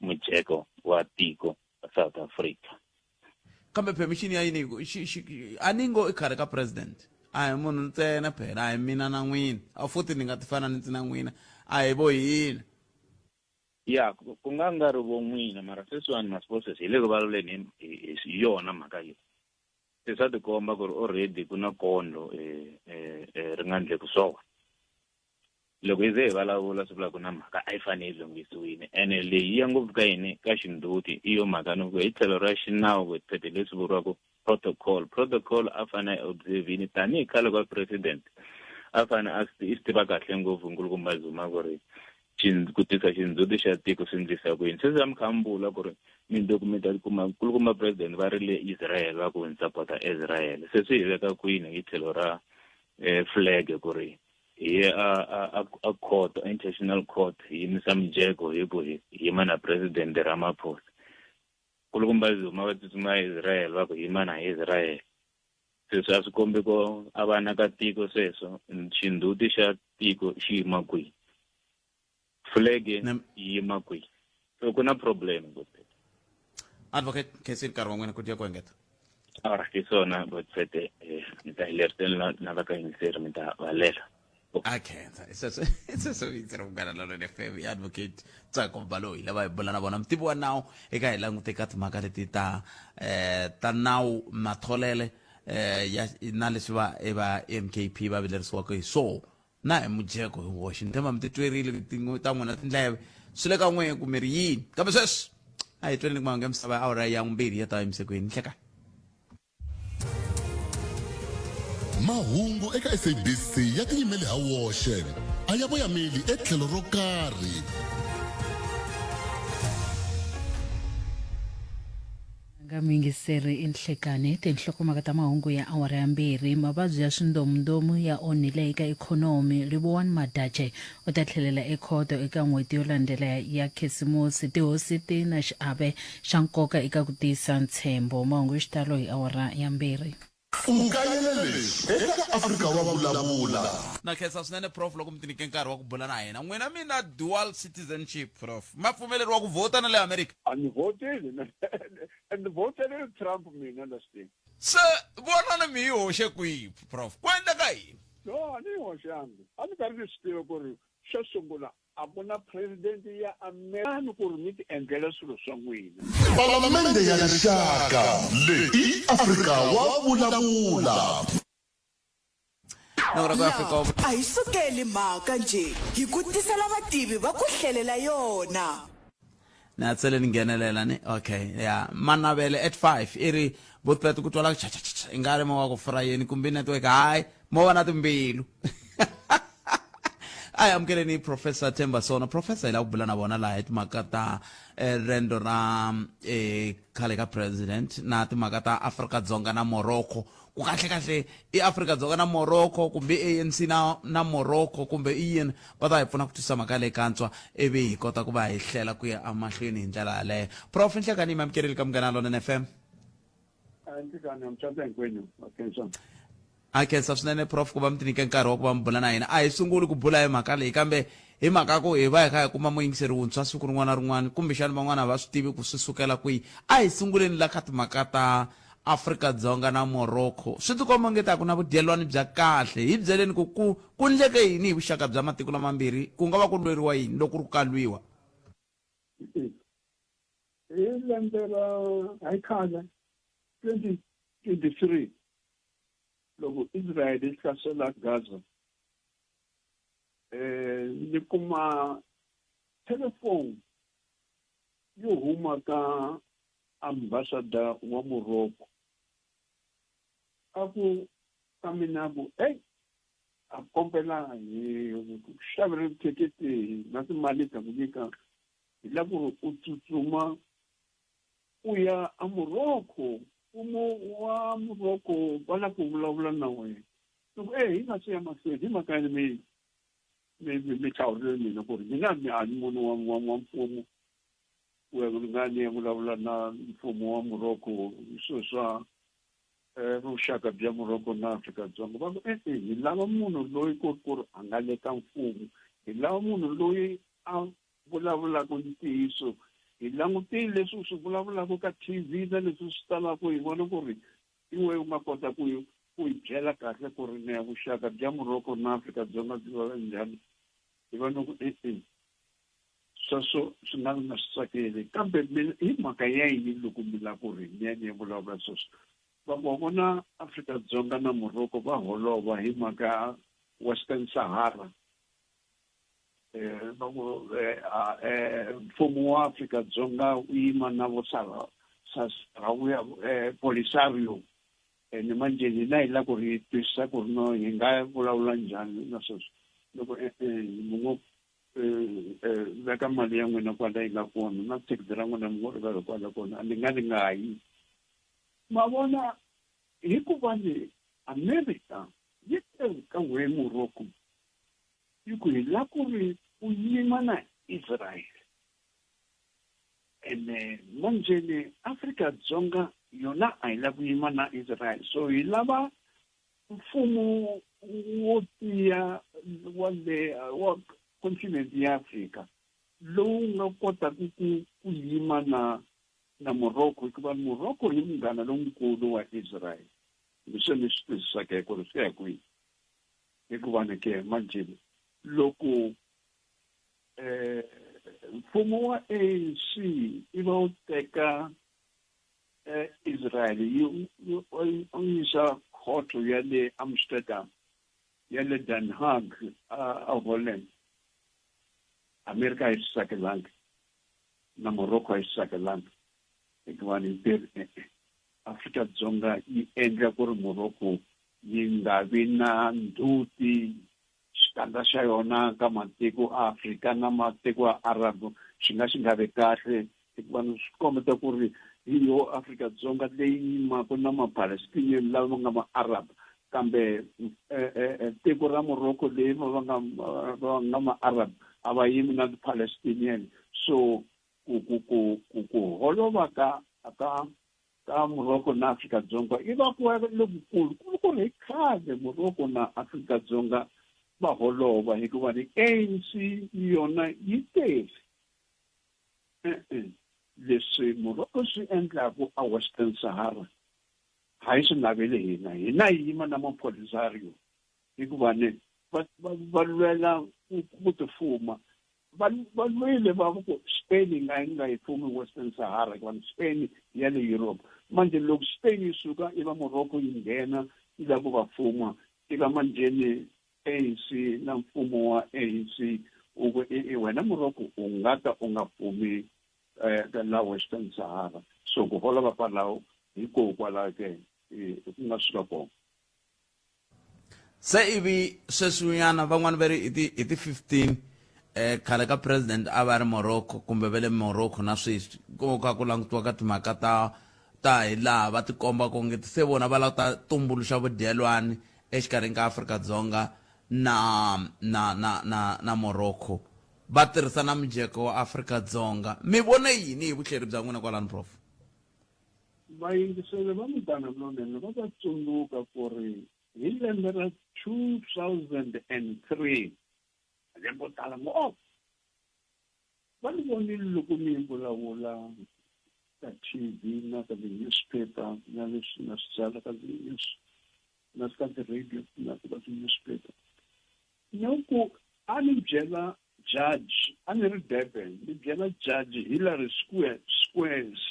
mujeko wa tiko South Africa kambe permission ya yini aningo i khari ka president a hi munhu ntsena phela a hi mina na n'wina a futhi ni nga ti fananisi na n'wina a hi vo hina ya ku nga ri vo n'wina mara sweswiwani masiposes hi le ku vulavuleni hi yona mhaka yo se swa tikomba ku ri already ku na kondlo ri nga ndleku swona loko hi ze hi vulavula swi vula ku na mhaka a yi fanele yi lunghisiwile ene leyi ya ngopfu ka yini ka xindzhuti i yo mhaka ni ku hi tlhelo ra xinawu tete leswi vuriwaka protocol a fanele a observini tanihi khale ka president a fanele a swi tiva kahle ngopfu nkulukumba Zuma ku ri ku tisa xindzhuti xa tiko swi endlisa ku yini sweswi va mi kha mi vula ku ri midokumenti ya kuma nkulukumba president va ri le Israel va ku ni sapota Israel se swi hi veka kwini hi tlhelo ra flag ku ri hi a court international court hi yimisa mijeko hi ku hi yima na president Ramaphosa nkulukumba Zuma va tsutsuma Israel va ku yima na Israel sweswi a swi kombi ko a vana ka tiko sweswo xindzhuti xa tiko xi yima kwihi flag yima kwihi so ku na problem advocate kesi nkarhi wa n'wina ku tiya ku engeta hi swona botsete mi ta hilerisela na vakayingiseri mi ta valela akhenza iseswo vitsira munghana lolene FM i advocate Tsako Baloyi lava hi bula na vona mutivi wa nawu eka hi langute ka timhaka leti ta nawu matholele na leswi va MKP va vilerisiwaka hi so na hi mujeko hi woxe ntema mi titwerile ta n'wina tindleve swi le ka n'we ku mi ri yini kambe sweswi a hi tweni kumanga misava awara ya vumbirhi ya ta emisekweni hleka mahungu eka SABC ya tiyimele ha woxe a ya voyameli etlhelo ro karhi mingiseri inhlekane tinhlokomhaka ta mahungu ya awara ya mbirhi mavabyi ya swindomundomu ya onhile eka ikhonomi Ribuwani Maddache u ta tlhelela ekhoto eka n'hweti yo landzela ya khisimusi tihosi ti na xiave xa nkoka eka ku tiyisa ntshembo mahungu yo xitalo hi awara ya mbirhi ungayelele eka Afrika wa vulavula na khensa swinene prof loko mi tinike nkarhi wa ku bula na hina n'wina mina dual citizenship prof ma pfumeleriwa ku vhota na le America a ni voteli and votele Trump mina lasting se vona mi hoxe kwihi prof ku endleka yini no a ni hoxangi a ni karhi ni swi tiva ku ri xo sungula a ku na president ya America ku ri mi ti endlela swilo swa n'wina palamende ya rixaka leyi Afrika wa vulavula a hi sukeli mhaka nje hi ku tisela vativi va ku hlelela yona na tsele ni nghenelela ni okay ya manavele at 5 iri botpet ku twala ingari mo wa ku frayeni kumbe network hayi mo va na timbilu ay amkeleni Professor Themba Sona professor ila kubula na bona la timhaka ta rendo ra khale ka president na timhaka ta Afrika-Dzonga na Morocco ku kahle i Afrika-Dzonga na Morocco kumbe ANC na Morocco kumbe yini va ta hi pfuna ku tisa mhaka leyi kantswa ivi hi kota ku va hi hlela ku ya amahlweni hi ndlela yaleyo prof nhlekani mi amkeleli ka Munghana Lonene FM nhlekani amtshata hinkwenu attention akhensa swinene prof ku va mi tinike nkarhi wa ku va mi bula na hina a hi sunguli ku bula hi mhaka leyi kambe hi mhaka ku hi va hi kha hi kuma muyingiseri wuntshwa siku rin'wana na rin'wana kumbexani van'wana va swi tivi ku swi sukela kwihi a hi sunguleni la ka timhaka ta Afrika-Dzonga na Morocco swi tikomba nge ta ku na vudyelwani bya kahle hi byeleni ku ndleke yini hi vuxaka bya matiko lamambirhi ku nga va ku lweriwa yini loko ri kalwiwa hi lembe ra hayi khale 2023 loko Israel yi hlasela Gaza ni kuma telefoni yo huma ka ambassador wa Morocco aku kaminaku a kombela hi xavela ticket na timali ta ku nyika hi la ku u tsutsuma u ya a Morocco wa Morocco va la ku vulavula na wena loko hi nga siya mahlweni hi mhaka yini mi hlawurile mina ku ri mina mi hanya munhu wa mfumo ngani vulavula na mfumo wa Morocco swo swa vuxaka bya Morocco na Afrika-Dzonga va hi lava munhu loyi ku ri a nga le ka mfumo hi lava munhu loyi a vulavulaka ntiyiso hi langutile leswi swi vulavulaka ka TV na leswi swi talaka hi vona ku ri iwe u nga kota ku hi byela kahle ku ri ne vuxaka bya Morocco na Afrika-Dzonga byi va njhani hi vona ku sweswo swi nga na swi tsakeli kambe hi mhaka ya yini loko mi lava ku ri ni vulavula sweswo va vona Afrika-Dzonga na Morocco va holova hi mhaka Western Sahara mfumo wa Afrika-Dzonga u yima na vo Polisario ni manjeni na hi la ku ri twisisa ku ri no hi nga vulavula njhani na sweswo loko mungu veka mali ya n'wina kwala yi nga kona na thikithi ra n'wina mungu ri veka kwala kona ni nga yi ma vona hikuva ni America yi ka n'we Morocco yi ku hi la ku ri u yima na Israel ene manjeni Afrika-Dzonga yona a hi lava ku yima na Israel so hi lava mfumo wo tiya wa continent ya Afrika lowu nga kotaka ku yima na Morocco hikuva Morocco hi munghana lonkulu wa Israel leswi ni swi twisisaka ku ri swi ya kwihi hikuva ni ke manjeni loko mfumo wa ANC i va u teka Israel yi yisa khoto ya le Amsterdam ya le Den Haag a Holland Amerika yi sakelanga na Morocco yi sakelanga hikuva ni Afrika-Dzonga yi endla ku ri Morocco yi nga vi na ndzhuti xikandza xa yona ka matiko Afrika na matiko ya Arab xi nga vi kahle hikuva ni swi kombeta ku ri hi yo Afrika-Dzonga leyi yimaka na ma-Palestinian lava nga ma-Arab kambe tiko ra Morocco leyi va nga ma-Arab a va yimi na ti-Palestinian so ku holova ka Morocco na Afrika-Dzonga i va ku lokukulu ku ri khale Morocco na Afrika-Dzonga va holova hikuva ni ANC yona yi tele leswi Morocco swi endlaku a Western Sahara hayi swi navele hina hi yima na mapolisario hikuva ni va lwela ku tifuma va lwile va ku Spain nga yi fumi Western Sahara hikuva Spain ya le Europe manje loko Spain yi suka i va Morocco yi nghena yi lava ku va fuma i va manjeni ANC na mfumo wa ANC wena Morocco u nga ta u nga fumi la Western Sahara so ku holova kwalaho hikokwalaho ke ku nga swika kona se ivi sweswinyana van'wana va ri hi ti 15 khale ka president a va ri Morocco kumbe va le Morocco na sweswi ku ka ku langutiwa ka timhaka ta hi laha va tikomba ku nge se vona va lava ta tumbuluxa vudyelwani exikarhi ka Afrika-Dzonga na Morocco va tirhisa na mujeko wa Afrika-Dzonga mi vona yini hi vuhleri bya n'wina kwalani prof vayingiseli va muganga lowunene va ta tsundzuka ku ri hi lembe ra 2003 lembo tala ngopfu va ni vonile loko mi vulavula ka TV na ka newspaper na leswi na swi tsala ka news na ka radio na ka newspaper loko a ni byela judge a ni ri Durban ni byela judge Hillary Squares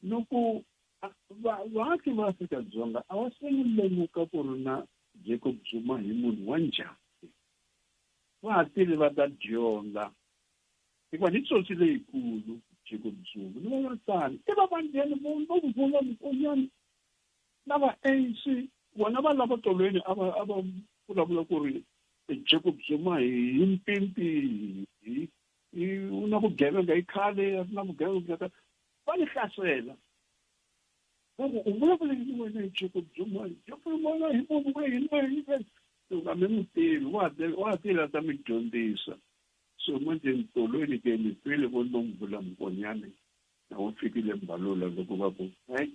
loko vaaki va Afrika-Dzonga a va se lemuka ku ri na Jacob Zuma hi munhu wa njhani va hatile va ta dyondza hikuva ni tsotsi leyikulu Jacob Zuma ni va tani i va vanjheni vo vula mikonyani na va ANC vona va lava tolweni a va vulavula ku ri Jacob Zuma hi mpimpi u na vugevenga hi khale na vugevenga va ni hlasela uvulavula yini wena hi Jacob Zuma? Jacob Zuma hi munhu wa hina hi loko mi n'wi tivi wa tila ta mi dyondzisa. So manje ntolweni ke ni twile vo Nomvula Mkonyane na wu fikile Mbalula loko va ku hayi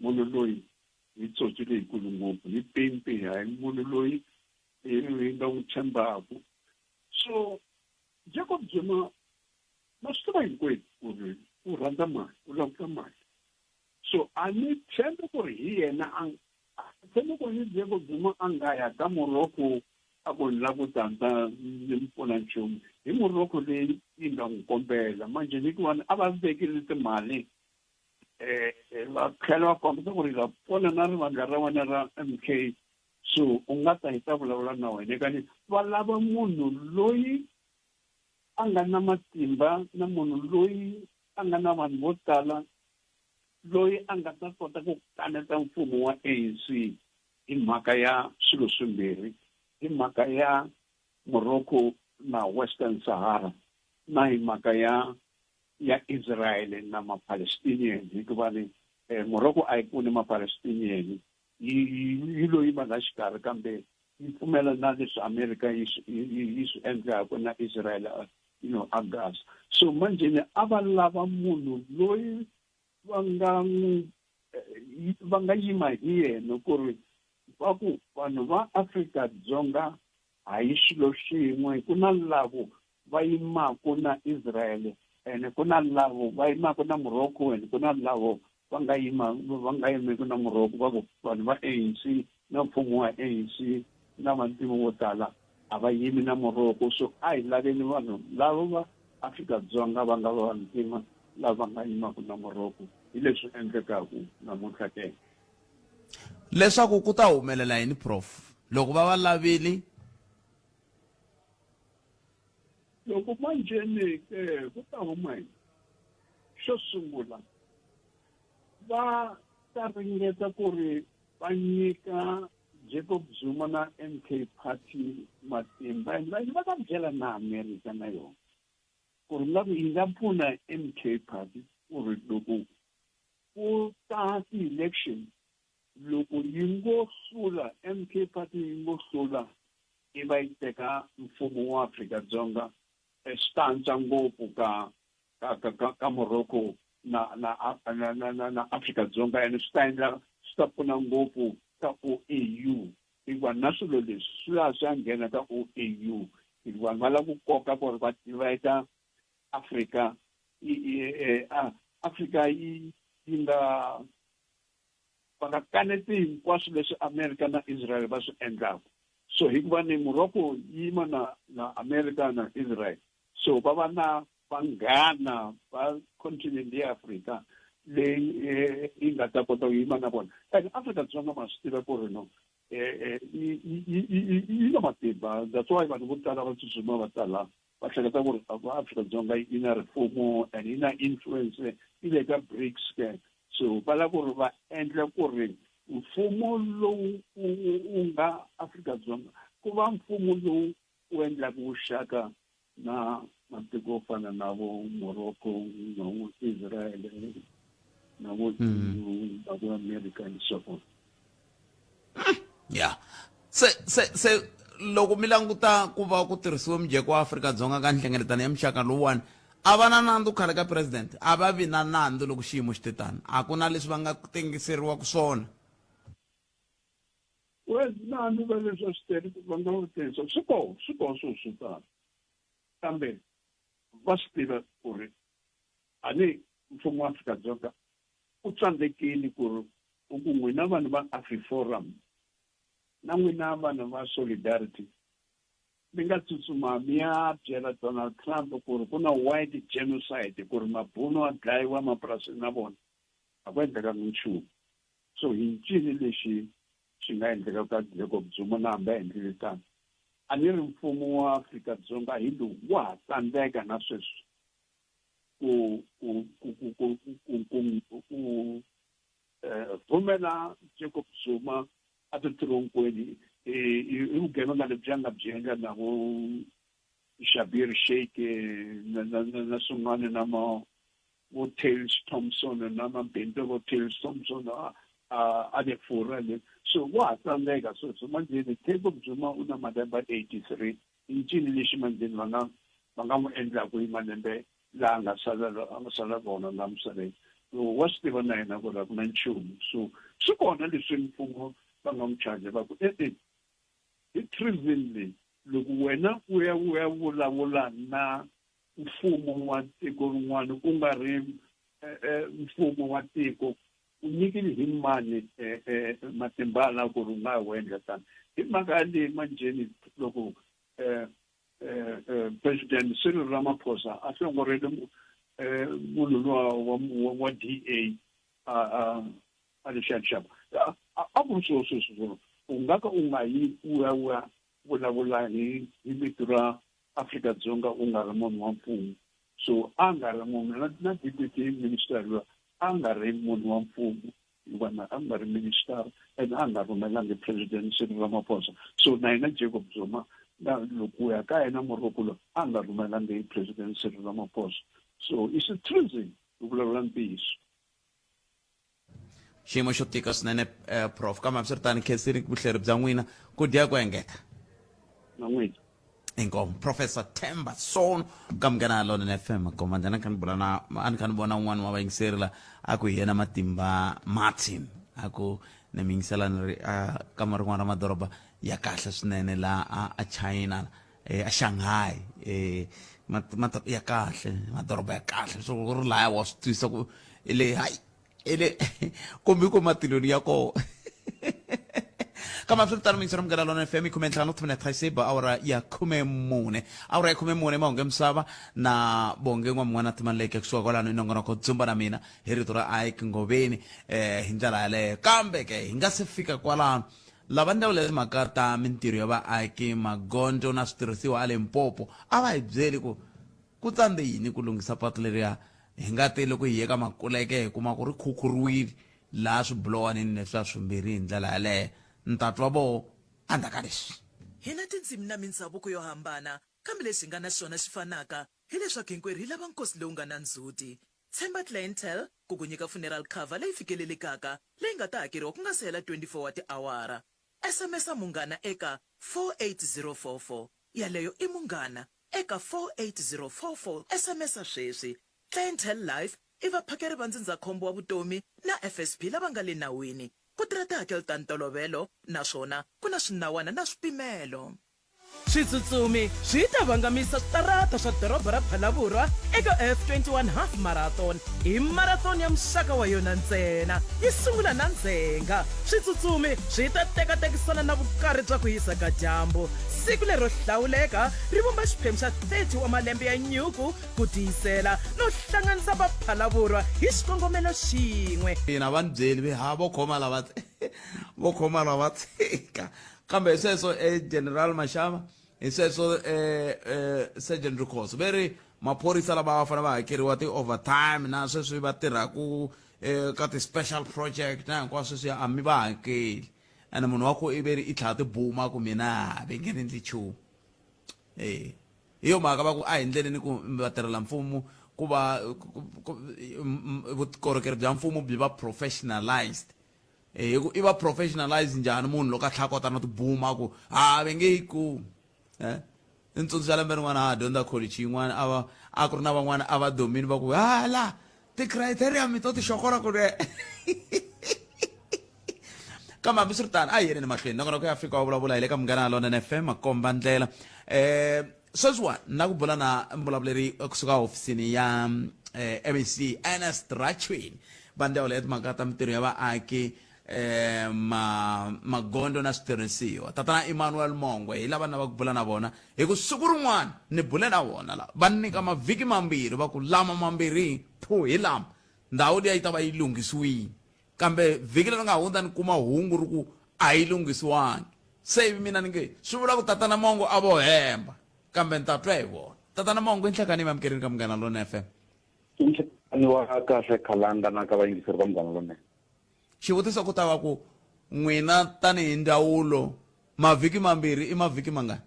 munhu loyi hi tsotsi leyikulu ngopfu hi pimpi hayi munhu loyi hi nga n'wi tshembaku. So Jacob Zuma ma swi tiva hinkwerhu ku ri u rhandza mali u lavuta mali. So a ni tshembe ku ri hi yena tshembe ku ri Jacob Zuma a nga ya ka Morocco a ku ni lava ku tantsa ni mi pfuna nchumu hi Morocco leyi yi nga n'wi kombela manje ni ku a va vekile timali va tlhela va kombisa ku ri la pfuna na rivandla ra wena ra MK. So u nga ta hi ta vulavula na wena kani va lava munhu loyi a nga na matimba na munhu loyi a nga na vanhu vo tala loyi a nga ta kota ku kaneta mfumo wa ANC hi mhaka ya swilo swimbirhi hi mhaka ya Morocco na Western Sahara na hi mhaka ya Israel na ma-Palestinian hikuva ni Morocco a yi pfuni ma-Palestinian yi loyi va nga xikarhi kambe yi pfumela na leswi America yi swi endlaka na Israel a Gaza. So manje ni a va lava munhu loyi va nga yima hi yena ku ri va ku vanhu va Afrika-Dzonga a hi xilo xin'we ku na lavo va yimaku na Israel ene ku na lavo va yimaku na Morocco ene ku na lavo va nga yimeki na Morocco va ku vanhu va ANC na mfumo wa ANC na vantima vo tala a va yimi na Morocco. So a hi laveni vanhu lavo va Afrika-Dzonga va nga va vantima lava nga yimaku na Morocco hi leswi endlekaku namuntlha ke. Leswaku ku ta humelela yini prof loko va va lavile? Loko manjeni ku ta huma yini? Xo sungula va ta ringeta ku ri va nyika Jacob Zuma na MK Party matimba va ta byela na America na yona ku ri yi nga pfuna MK Party ku ri loko ku ta ti-election loko yi ngo hlula MK Party yi ngo hlula yi va yi teka mfumo wa Afrika-Dzonga stanza ngopfu ka Morocco na Afrika-Dzonga ene swi ta endla swi ta pfuna ngopfu ka OAU hikuva na swilo leswi swi laha swi ya nghena ka OAU hikuva va lava ku koka ku ri va divide Africa Africa yi nga va nga kaneti hinkwaswo leswi America na Israel va swi endlaka. So hikuva ni Morocco yi yima na America na Israel so va va na vanghana va continent ya Africa leyi yi nga ta kota ku yima na vona. And Afrika-Dzonga ma swi tiva ku ri no yi na matimba that's why vanhu vo tala va tsutsuma va tala va hleketa ku ri Afrika-Dzonga yi na rifumo and yi na influence yi le ka BRICS ke. So va lava ku ri va endla ku ri mfumo lowu wu nga Afrika-Dzonga ku va mfumo lowu wu endlaka vuxaka na matiko yo fana na vo Morocco na vo Israel na vo America and so on. Yeah. Se loko mi languta ku va ku tirhisiwa mujeko wa Afrika-Dzonga ka nhlengeletano ya muxaka lowuwani a va na nandzu khale ka president a va vi na nandzu loko xiyimo xi titani a ku na leswi va nga tengiseriwa ku swona? Nandzu va leswi swi tele va nga wu tirhisa swi koho swo tala kambe va swi tiva ku ri ani mfumo wa Afrika-Dzonga u tsandzekile ku ri ku n'wina vanhu va AfriForum na n'wina vanhu va Solidarity mi nga tsutsuma mi ya byela Donald Trump ku ri ku na white genocide ku ri mabunu a dlayiwa mapurasini na vona a ku endlekangi nchumu. So hi ncini lexi xi nga endleka ka Jacob Zuma na hambi a endlile tano a ni ri mfumo wa Afrika-Dzonga hi lowu wa ha tsandzeka na sweswi ku pfumela Jacob Zuma a ti tironkweni hi vugevenga lebyi a nga byi endla na vo Schabir Sheikh na swin'wana vo Tails Thompson na mabindu vo Tails Thompson a le fora le so wa tsandzeka so manje ni Jacob Zuma una malembe 83 incini lexi manje va nga n'wi endla ku malembe la nga sala vona la misaveni wa swi tiva na yena ku ri ku na nchumu so swi kona leswi mfumo va nga n'wi charge va ku hi treason leyi loko wena u ya vulavula na mfumo wa tiko rin'wana ku nga ri mfumo wa tiko u nyikile hi mani matimbala ku ri u nga wu endla tani hi mhaka leyi manjeni loko President Cyril Ramaphosa a hlongorile munhu luwa wa DA a le xaxapa a ku sweswo u nga ka u nga yi u ya vulavula hi vito ra Afrika-Dzonga u nga ri munhu wa mfumo so a nga ri munhu na deputy minister a nga ri munhu wa mfumo hikuva a nga ri minister and a nga rhumelangi President Cyril Ramaphosa so na yena Jacob Zuma loko ya ka yena murhukulo a nga rhumelangi President Cyril Ramaphosa so it's a treason ku vulavula ntiyiso xiyimo xo tika swinene prof kambe hambiswiritano khensini vuhleri bya n'wina ku dya ku engeta na n'wina inkomo Professor Themba Sono ka munghana lona na FM koma njana kan bulana an kan bona un'wana wa vayingiseri la a ku yena Matimba Martin a ku ne mingisela ni ka marin'wana ra madoroba ya kahle swinene la a China a Shanghai ya kahle madoroba ya kahle so ku ri laya wa swi twisa ku ile hayi ile kumbe ku matiloni ya ko kama mfutano mingisero mgana lona FM kumentlano tumene thaiseba awara ya kumemune maunge msava na bonge ngwa mwana timanleke kuswa kwa lano inongona ko dzumba na mina heritora aik ngobeni hinjala yale kambe ke hingasifika kwa lano lavanda ule makata mintirio ya ba aiki magonjo na stirisiwa ale mpopo ava ibyeli ku tsande yini ku lungisa patleri ya hingate loko hiyeka makuleke kuma ku ri khukhuruwile la swibulowani ni swa swimbirhi ndlela yale ntatwa bo andaka leswi hina tindzimi na mindhavuko yo hambana kambe leswi nga na swona swi fanaka hileswaku hinkwerhu hi lava nkosi lowu nga na ndzhuti Themba Clientele ku ku nyika funeral cover leyi fikelelekaka leyi nga ta hakeriwa ku nga se hela 24 wa tiawara SMS munghana eka 48044 yaleyo i munghana eka 48044 SMS sweswi Clientele Life i vaphakeri va ndzindzakhombo wa vutomi na FSP lava nga le nawini ku tirha tihakelo ta ntolovelo naswona ku na swinawana na swipimelo switsutsumi swi ta vangamisa switarata swa doroba ra Phalaborwa eka F21 half marathon i marathon ya muxaka wa yona ntsena yi sungula na Ndzhenga switsutsumi swi ta tekatekisana na vukarhi bya ku hisa ka dyambu siku lero hlawuleka ri vumba xiphemu xa 30 wa malembe ya nyuku ku tiyisela no hlanganisa va Phalaborwa hi xikongomelo xin'we ina vanhu byeli ve ha vo khoma lava tshika kambe sweswo General Mashava hi sweswo Sergeant Rukhoso veri maphorisa lava va fana va hakeriwa ti-overtime na sweswi va tirhaku ka ti-special project na hinkwaswo sweswi a mi va hakeli ene munhu wa ku i veri i tlhela tibuma ku mina ve nge ni endli nchumu hi yo mhaka va ku a hi ndleleni ku vatirhela mfumo ku va vukorhokeri bya mfumo byi va professionalized i va professionalize njhani munhu loko a tlha kota na tibuma ku ve nge yi ku i ntsundzuxa lembe rin'wana a dyondza college yin'wana a ku ri na van'wana a va domini va ku la ti-criterium to ti xokora ku ri kambe hambiswiritano a hi yeneni mahlweni nakona ku ya fika wa vulavula hi le ka munghana lona FM makomba ndlela sweswiwani na ku bula na mbulavuleri kusuka hofisini ya MEC Ernest Rachweni va ndhawu leyi timhaka ta mintirho ya vaaki magondo na switirhisiwa tatana Emmanuel Mongwe hi lava na va ku bula na vona hi ku siku rin'wana ni bule na vona la va nyika mavhiki mambirhi va ku lama mambirhi hi lama ndhawu liya yi ta va yi lunghisiwile kambe vhiki leri nga hundza ni kuma hungu ri ku a yi lunghisiwangi se mina ni nge swi vula ku tatana Mongo a vo hemba kambe ni ta twa hi vona tatana Mongo i nhlekani mi amukerini ka Munghana Lona FM ni wa kahle khalanga na ka vayingiseri va Munghana Lona xivutiso ku ta va ku n'wina tanihi ndzawulo mavhiki mambirhi i mavhiki mangani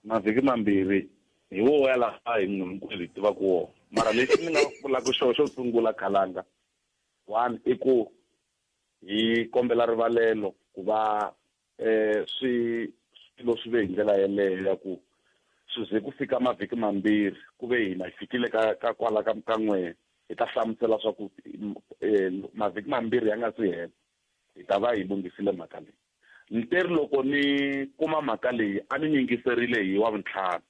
mavhiki mambirhi hi wo ya laha hi n'wi hinkwerhu hi tiva ku wona mara lexi ni nga vulaka xo sungula Khalanga, one i ku hi kombela rivalelo ku va swilo swi ve hi ndlela yeleyo ya ku swi ze ku fika mavhiki mambirhi ku ve hina hi fikile ka kwala ka n'we hi ta hlamusela swa ku mavhiki mambirhi ya nga si hela hi ta va hi lunghisile mhaka leyi. Nteri loko ni kuma mhaka leyi a ni yingiserile hi wa vuntlhanu,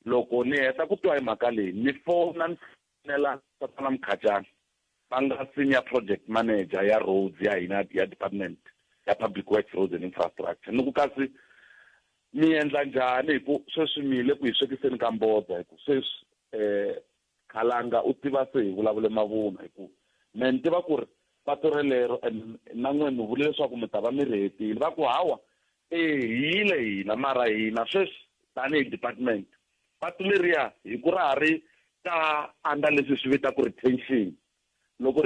loko ni heta ku twa hi mhaka leyi ni fonela Tatana Mkhatshana va nga senior project manager ya roads ya hina ya department ya public works, roads and infrastructure, ni ku kasi mi endla njhani hi ku sweswi mile ku hi swekiseni ka mbodza hi ku sweswi Khalanga u tiva se hi vulavule mavunwa hi ku me ni tiva ku ri patu relero na n'we mi vule leswaku mi ta va mi ri hetile, va ku hawa hile hina mara hina sweswi tanihi department patu leriya hi ku ra ha ri ka andla leswi swi vita ku retention. Loko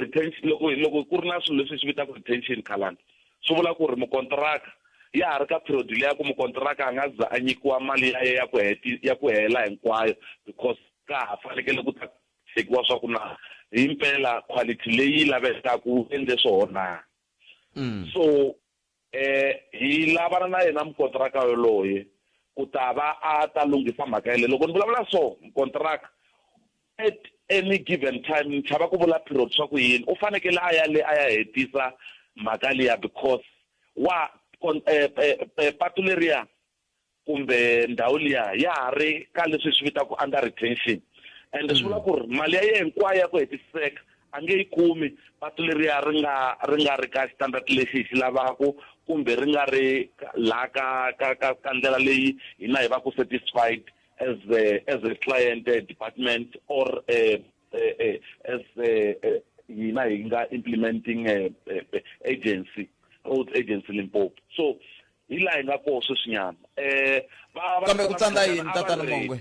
ku ri na swilo leswi swi vita ku retention Khalanga swi vula ku ri mukontraka ya ha ri ka period leya ku mukontraka a nga za a nyikiwa mali ya ku hela hinkwayo because ka ha fanekele ku ta tekiwa swa ku na hi mpela quality leyi lavekaka ku endle swona. So hi lavana na yena mukontraka yoloye ku ta va a ta lunghisa mhaka yeleyo. Loko ni vulavula so mukontraka at any given time ni chava ku vula period swa ku yini u fanekele a ya hetisa mhaka liya because wa patu leriya kumbe ndhawu liya ya ha ri ka leswi swi vitaka under retention, and swi vula ku ri mali ya yena hinkwayo ya ku hetiseka a nge yi kumi patu leriya ri nga ri ka standard lexi hi xi lavaka kumbe ri nga ri la ka ndlela leyi hina hi va ku satisfied as a client department or as hina hi nga implementing agency, road agency Limpopo. So hi laha hi nga koho sweswinyana kambe ku tsandza yini Tatana Mongwe?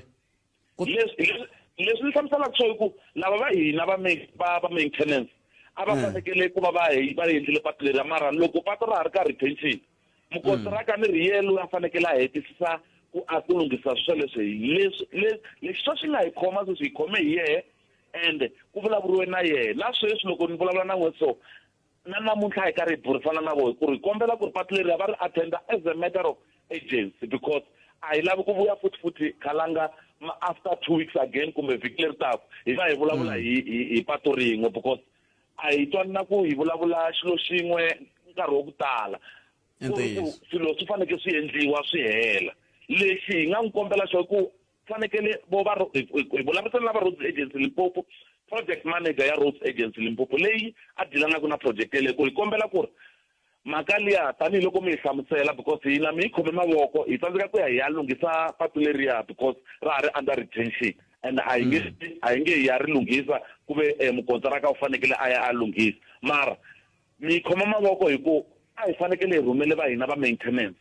Leswi ni hlamuselaka swo hi ku lava va hina va maintenance a va fanekele ku va va endlile patu leriya, mara loko patu ra ha ri ka retention mukontraka ni ri yena loyi a fanekele a hetisisa ku a ku lunghisa sweleswi leswi swa swi nga hi khoma sweswi hi khome hi yehe and ku vulavuriwe na yena. Sweswi loko ni vulavula na n'we so na namuntlha hi karhi hi burisana na vona ku ri kombela ku ri patu leriya va ri attenda as a matter of agency because a hi lavi ku vuya futhi Khalanga after 2 weeks again kumbe vhiki leri taka hi va hi vulavula hi patu rin'we because a hi twani na ku hi vulavula xilo xin'we nkarhi wa ku tala. Swilo swi fanekele swi endliwa swi hela. Lexi hi nga n'wi kombela xo ku fanekele hi vulavurisana na va roads agency Limpopo, project manager ya roads agency Limpopo leyi a dealanaka na project leyi ku hi kombela ku ri mhaka liya tanihiloko mi hi hlamusela because hina mi hi khome mavoko hi tsandzeka ku ya hi ya lunghisa patu leriya because ra ha ri under retention and a hi nge hi ya ri lunghisa ku ve mukontraka u fanekele a ya a lunghisa, mara mi hi khoma mavoko hi ku a hi fanekele hi rhumele va hina va maintenance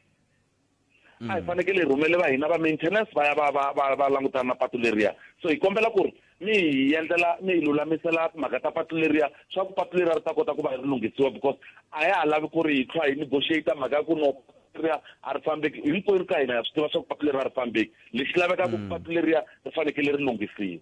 a hi fanekele hi rhumele va hina va maintenance va ya va langutana na patu leriya. So hi kombela ku ri mi hi lulamisela timhaka ta patu leriya swa ku patu leriya ri ta kota ku va ri lunghisiwa because a ya ha lavi ku ri hi twa hi negotiate mhaka ya ku no leriya a ri fambeki hinkwenu ka hina ya swi tiva swa ku patu leriya a ri fambeki. Lexi laveka ku patu leriya ri fanekele ri lunghisiwa.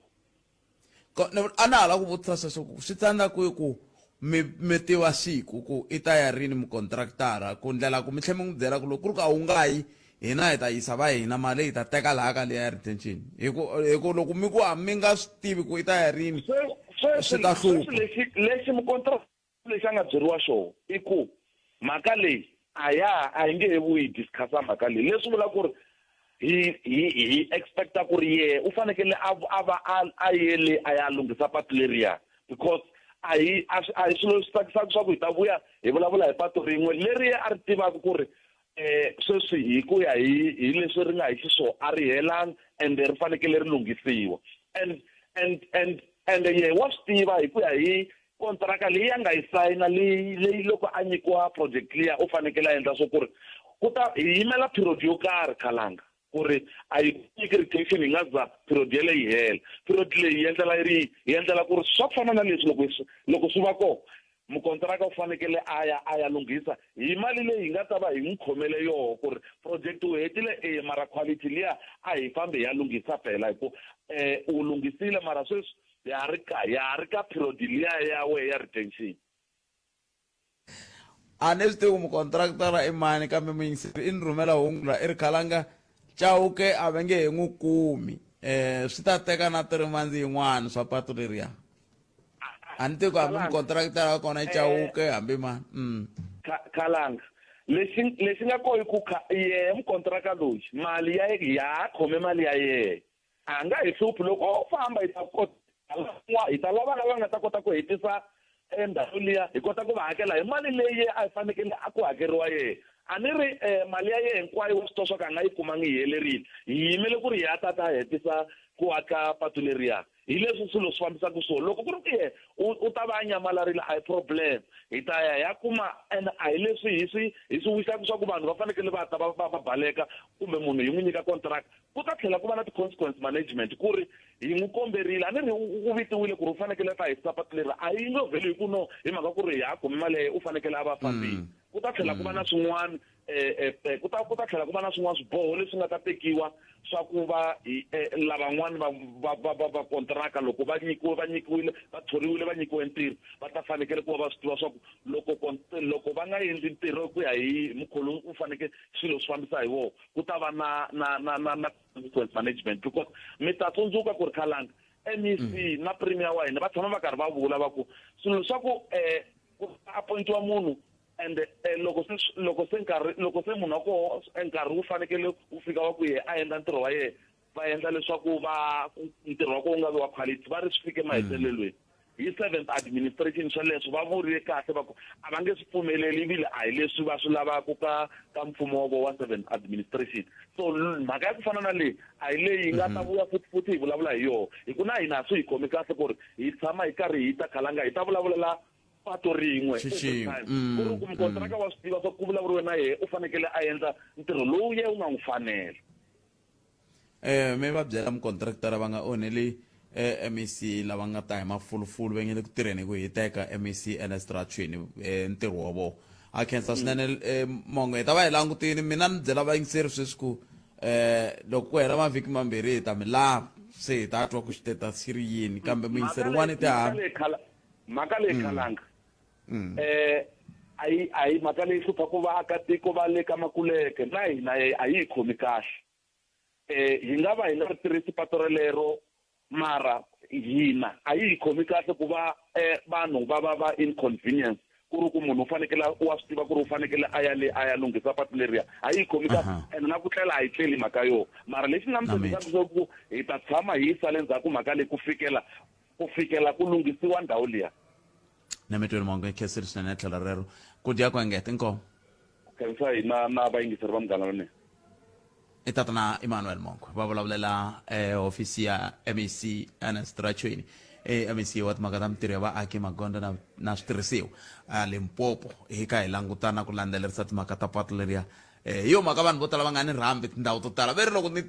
A na ha lava ku vutisa sweswo swi tsandza ku mi tiva siku ku i ta ya rini mukontraktara ku ndlela ku mi tlhe mi n'wi byela ku loko ku ri ka u nga yi hina hi ta yisa va hina mali hi ta teka laha ka leya retention hi ku loko mi ku mi nga swi tivi ku i ta ya rini swi ta hlupha. Lexi mukontraka lexi a nga byeriwa xona i ku mhaka leyi a hi nge he vuyi discussa mhaka leyi, leswi vula ku ri hi expecta ku ri yehe u fanekele a va a yele a ya lunghisa patu leriya because a hi swilo swi tsakisaka swa ku hi ta vuya hi vulavula hi patu rin'we leri a ri tivaka ku ri sweswi hi ku ya hi leswi ri nga hi xiswona a ri helanga and ri fanekele ri lunghisiwa and ye wa swi tiva hi ku ya hi kontraka leyi a nga yi sayina leyi loko a nyikiwa project liya u fanekele a endla swo ku ri ku ta hi yimela period yo karhi Khalanga ku ri a yi nyiki retention hi nga za period yeleyi yi hela. Period leyi hi endlela ku ri swa ku fana na leswi loko swi va kona mukontraka u fanekele a ya lunghisa hi mali leyi hi nga ta va hi n'wi khomele yoho ku ri project wu hetile mara quality liya a hi fambe hi ya lunghisa phela hi ku u lungisile mara sweswi ya ri ka period liya ya we ya retention. a ne swi tivi ku mukontraktara i mani kambe muyingiseri i ni rhumela hungu la i ri khalanga Chauke a va nge he n'wi kumi swi ta teka na 3 months yin'wana swa patu leriya a ni tivi ku hambi mukontraktara wa kona i Chauke hambi mani Khalanga lexi nga kohi ku ye mukontraka loyi mali ya ya khome mali ya ye a nga hi hluphi loko o famba hi ta kota hi ta lava lava nga ta kota ku hetisa endhawu liya hi kota ku va hakela hi mali leyi a hi fanekele a ku hakeriwa ye a ni ri mali ya ye hinkwayo wa switwa swa ka a nga yi kumangi yi helerile hi yimele ku ri hi ya tata hetisa ku aka patu leriya hi leswi swilo swi fambisaka so loko ku ri ku ye u ta va a nyamalarile a hi problem hi ta ya kuma and a hi leswi hi swi wisaka swa ku vanhu va fanekele va ta va baleka kumbe munhu hi n'wi nyika contract ku ta tlhela ku va na ti-consequence management ku ri hi n'wi komberile a ni ri u vitiwile ku ri u fanekele ta hetisa patu leri a yi ngo vhele hi ku no hi mhaka ku ri hi ya kumi mali u fanekele a va fambile ku ta tlhela ku va na swin'wana ku ta tlhela ku va na swin'wana swiboho leswi nga ta tekiwa swa ku va lavan'wani va kontraka loko va nyikiwile va thoriwile va nyikiwe ntirho va ta fanekele ku va swi tiva swa ku loko va nga endli ntirho ku ya hi mukholo u fanekele swilo swi fambisa hi wona ku ta va na consequence management because mi ta tsundzuka ku ri Khalanga MEC na premier wa hina va tshama va karhi va vula va ku swilo swa ku appointiwa munhu and loko se munhu wa koho nkarhi wu fanekele wu fika wa ku ye a endla ntirho wa ye va endla leswaku ntirho wa koho wu nga vi wa quality va ri swi fike mahetelelweni hi 7th administration sweleswo va vurile kahle va ku a va nge swi pfumeleli ivile a hi leswi va swi lavaka ka mfumo wa 7th administration so mhaka ya ku fana na leyi a hi leyi hi nga ta vuya futhi hi vulavula hi yona hi ku na hina swi hi khomi kahle ku ri hi tshama hi karhi hi ta Khalanga hi ta vulavulela pato rin'we ku ri ku mukontraka wa swi tiva swa ku vulavuriwe na yehe u fanekele a endla ntirho lowu ye u nga n'wi fanela mi va byela mukontraktara va nga onheli MEC lava nga ta hi mafulufulu va nge le ku tirheni ku hi teka MEC Enestratweni ntirho wa vona a khensa swinene mongo hi ta va hi langutini mina ni byela vayingiseri sweswi ku loko ku hela mavhiki mambirhi hi ta mi lava se hi ta twa ku xiteta xi ri yini kambe muyingiseri wun'wana i tihambi mhaka leyi Khalanga a hi mhaka leyi hlupha ku vaakatiko va le ka Makuleke na hina a yi hi khomi kahle hi nga va hi nga ri tirhisi pato relero mara hina a yi hi khomi kahle ku va vanhu va inconvenience ku ri ku munhu u fanekele wa swi tiva ku ri u fanekele a ya lunghisa patu leriya a yi hi khomi kahle and na ku tlela a hi tleli mhaka yo mara lexi nga mi tshembisaka leswaku hi ta tshama hi sale ndzhaku mhaka leyi ku fikela ku lunghisiwa ndhawu liya na mi twini mongo khesiri swinene tlhelo rero ku dya ku engeta inkomo khensa hina na vayingiseri va munghana lonene i tata na Emmanuel Mongo va vulavulela hofisi ya MEC Enestratweni MEC wa timhaka ta mitirho ya vaaki magondzo na switirhisiwa Limpopo hi ka hi langutana ku landzelerisa timhaka ta patu leriya hi yo mhaka vanhu vo tala va nga ni rhambi tindhawu to tala ve ri loko ni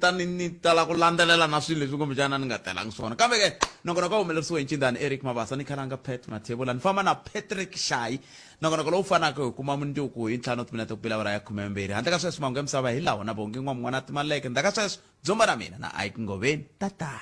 tala ku landzelela na swilo leswi kumbexana ni nga telangi swona kambe ke nongonoko humelerisiwe hi ncindani Eric Mabasa ni Khalanga Pet Mathebula ni famba na Patrick Shayi nongonoko lowu fanaka hi kuma mundzuku hi 5 timinete ku pila vara ya 12 handle ka sweswo mangu ya misava hi lawa na bongi n'wana n'wana timaleke ndaka sweswo dzomba na mina na Ike Ngoveni tata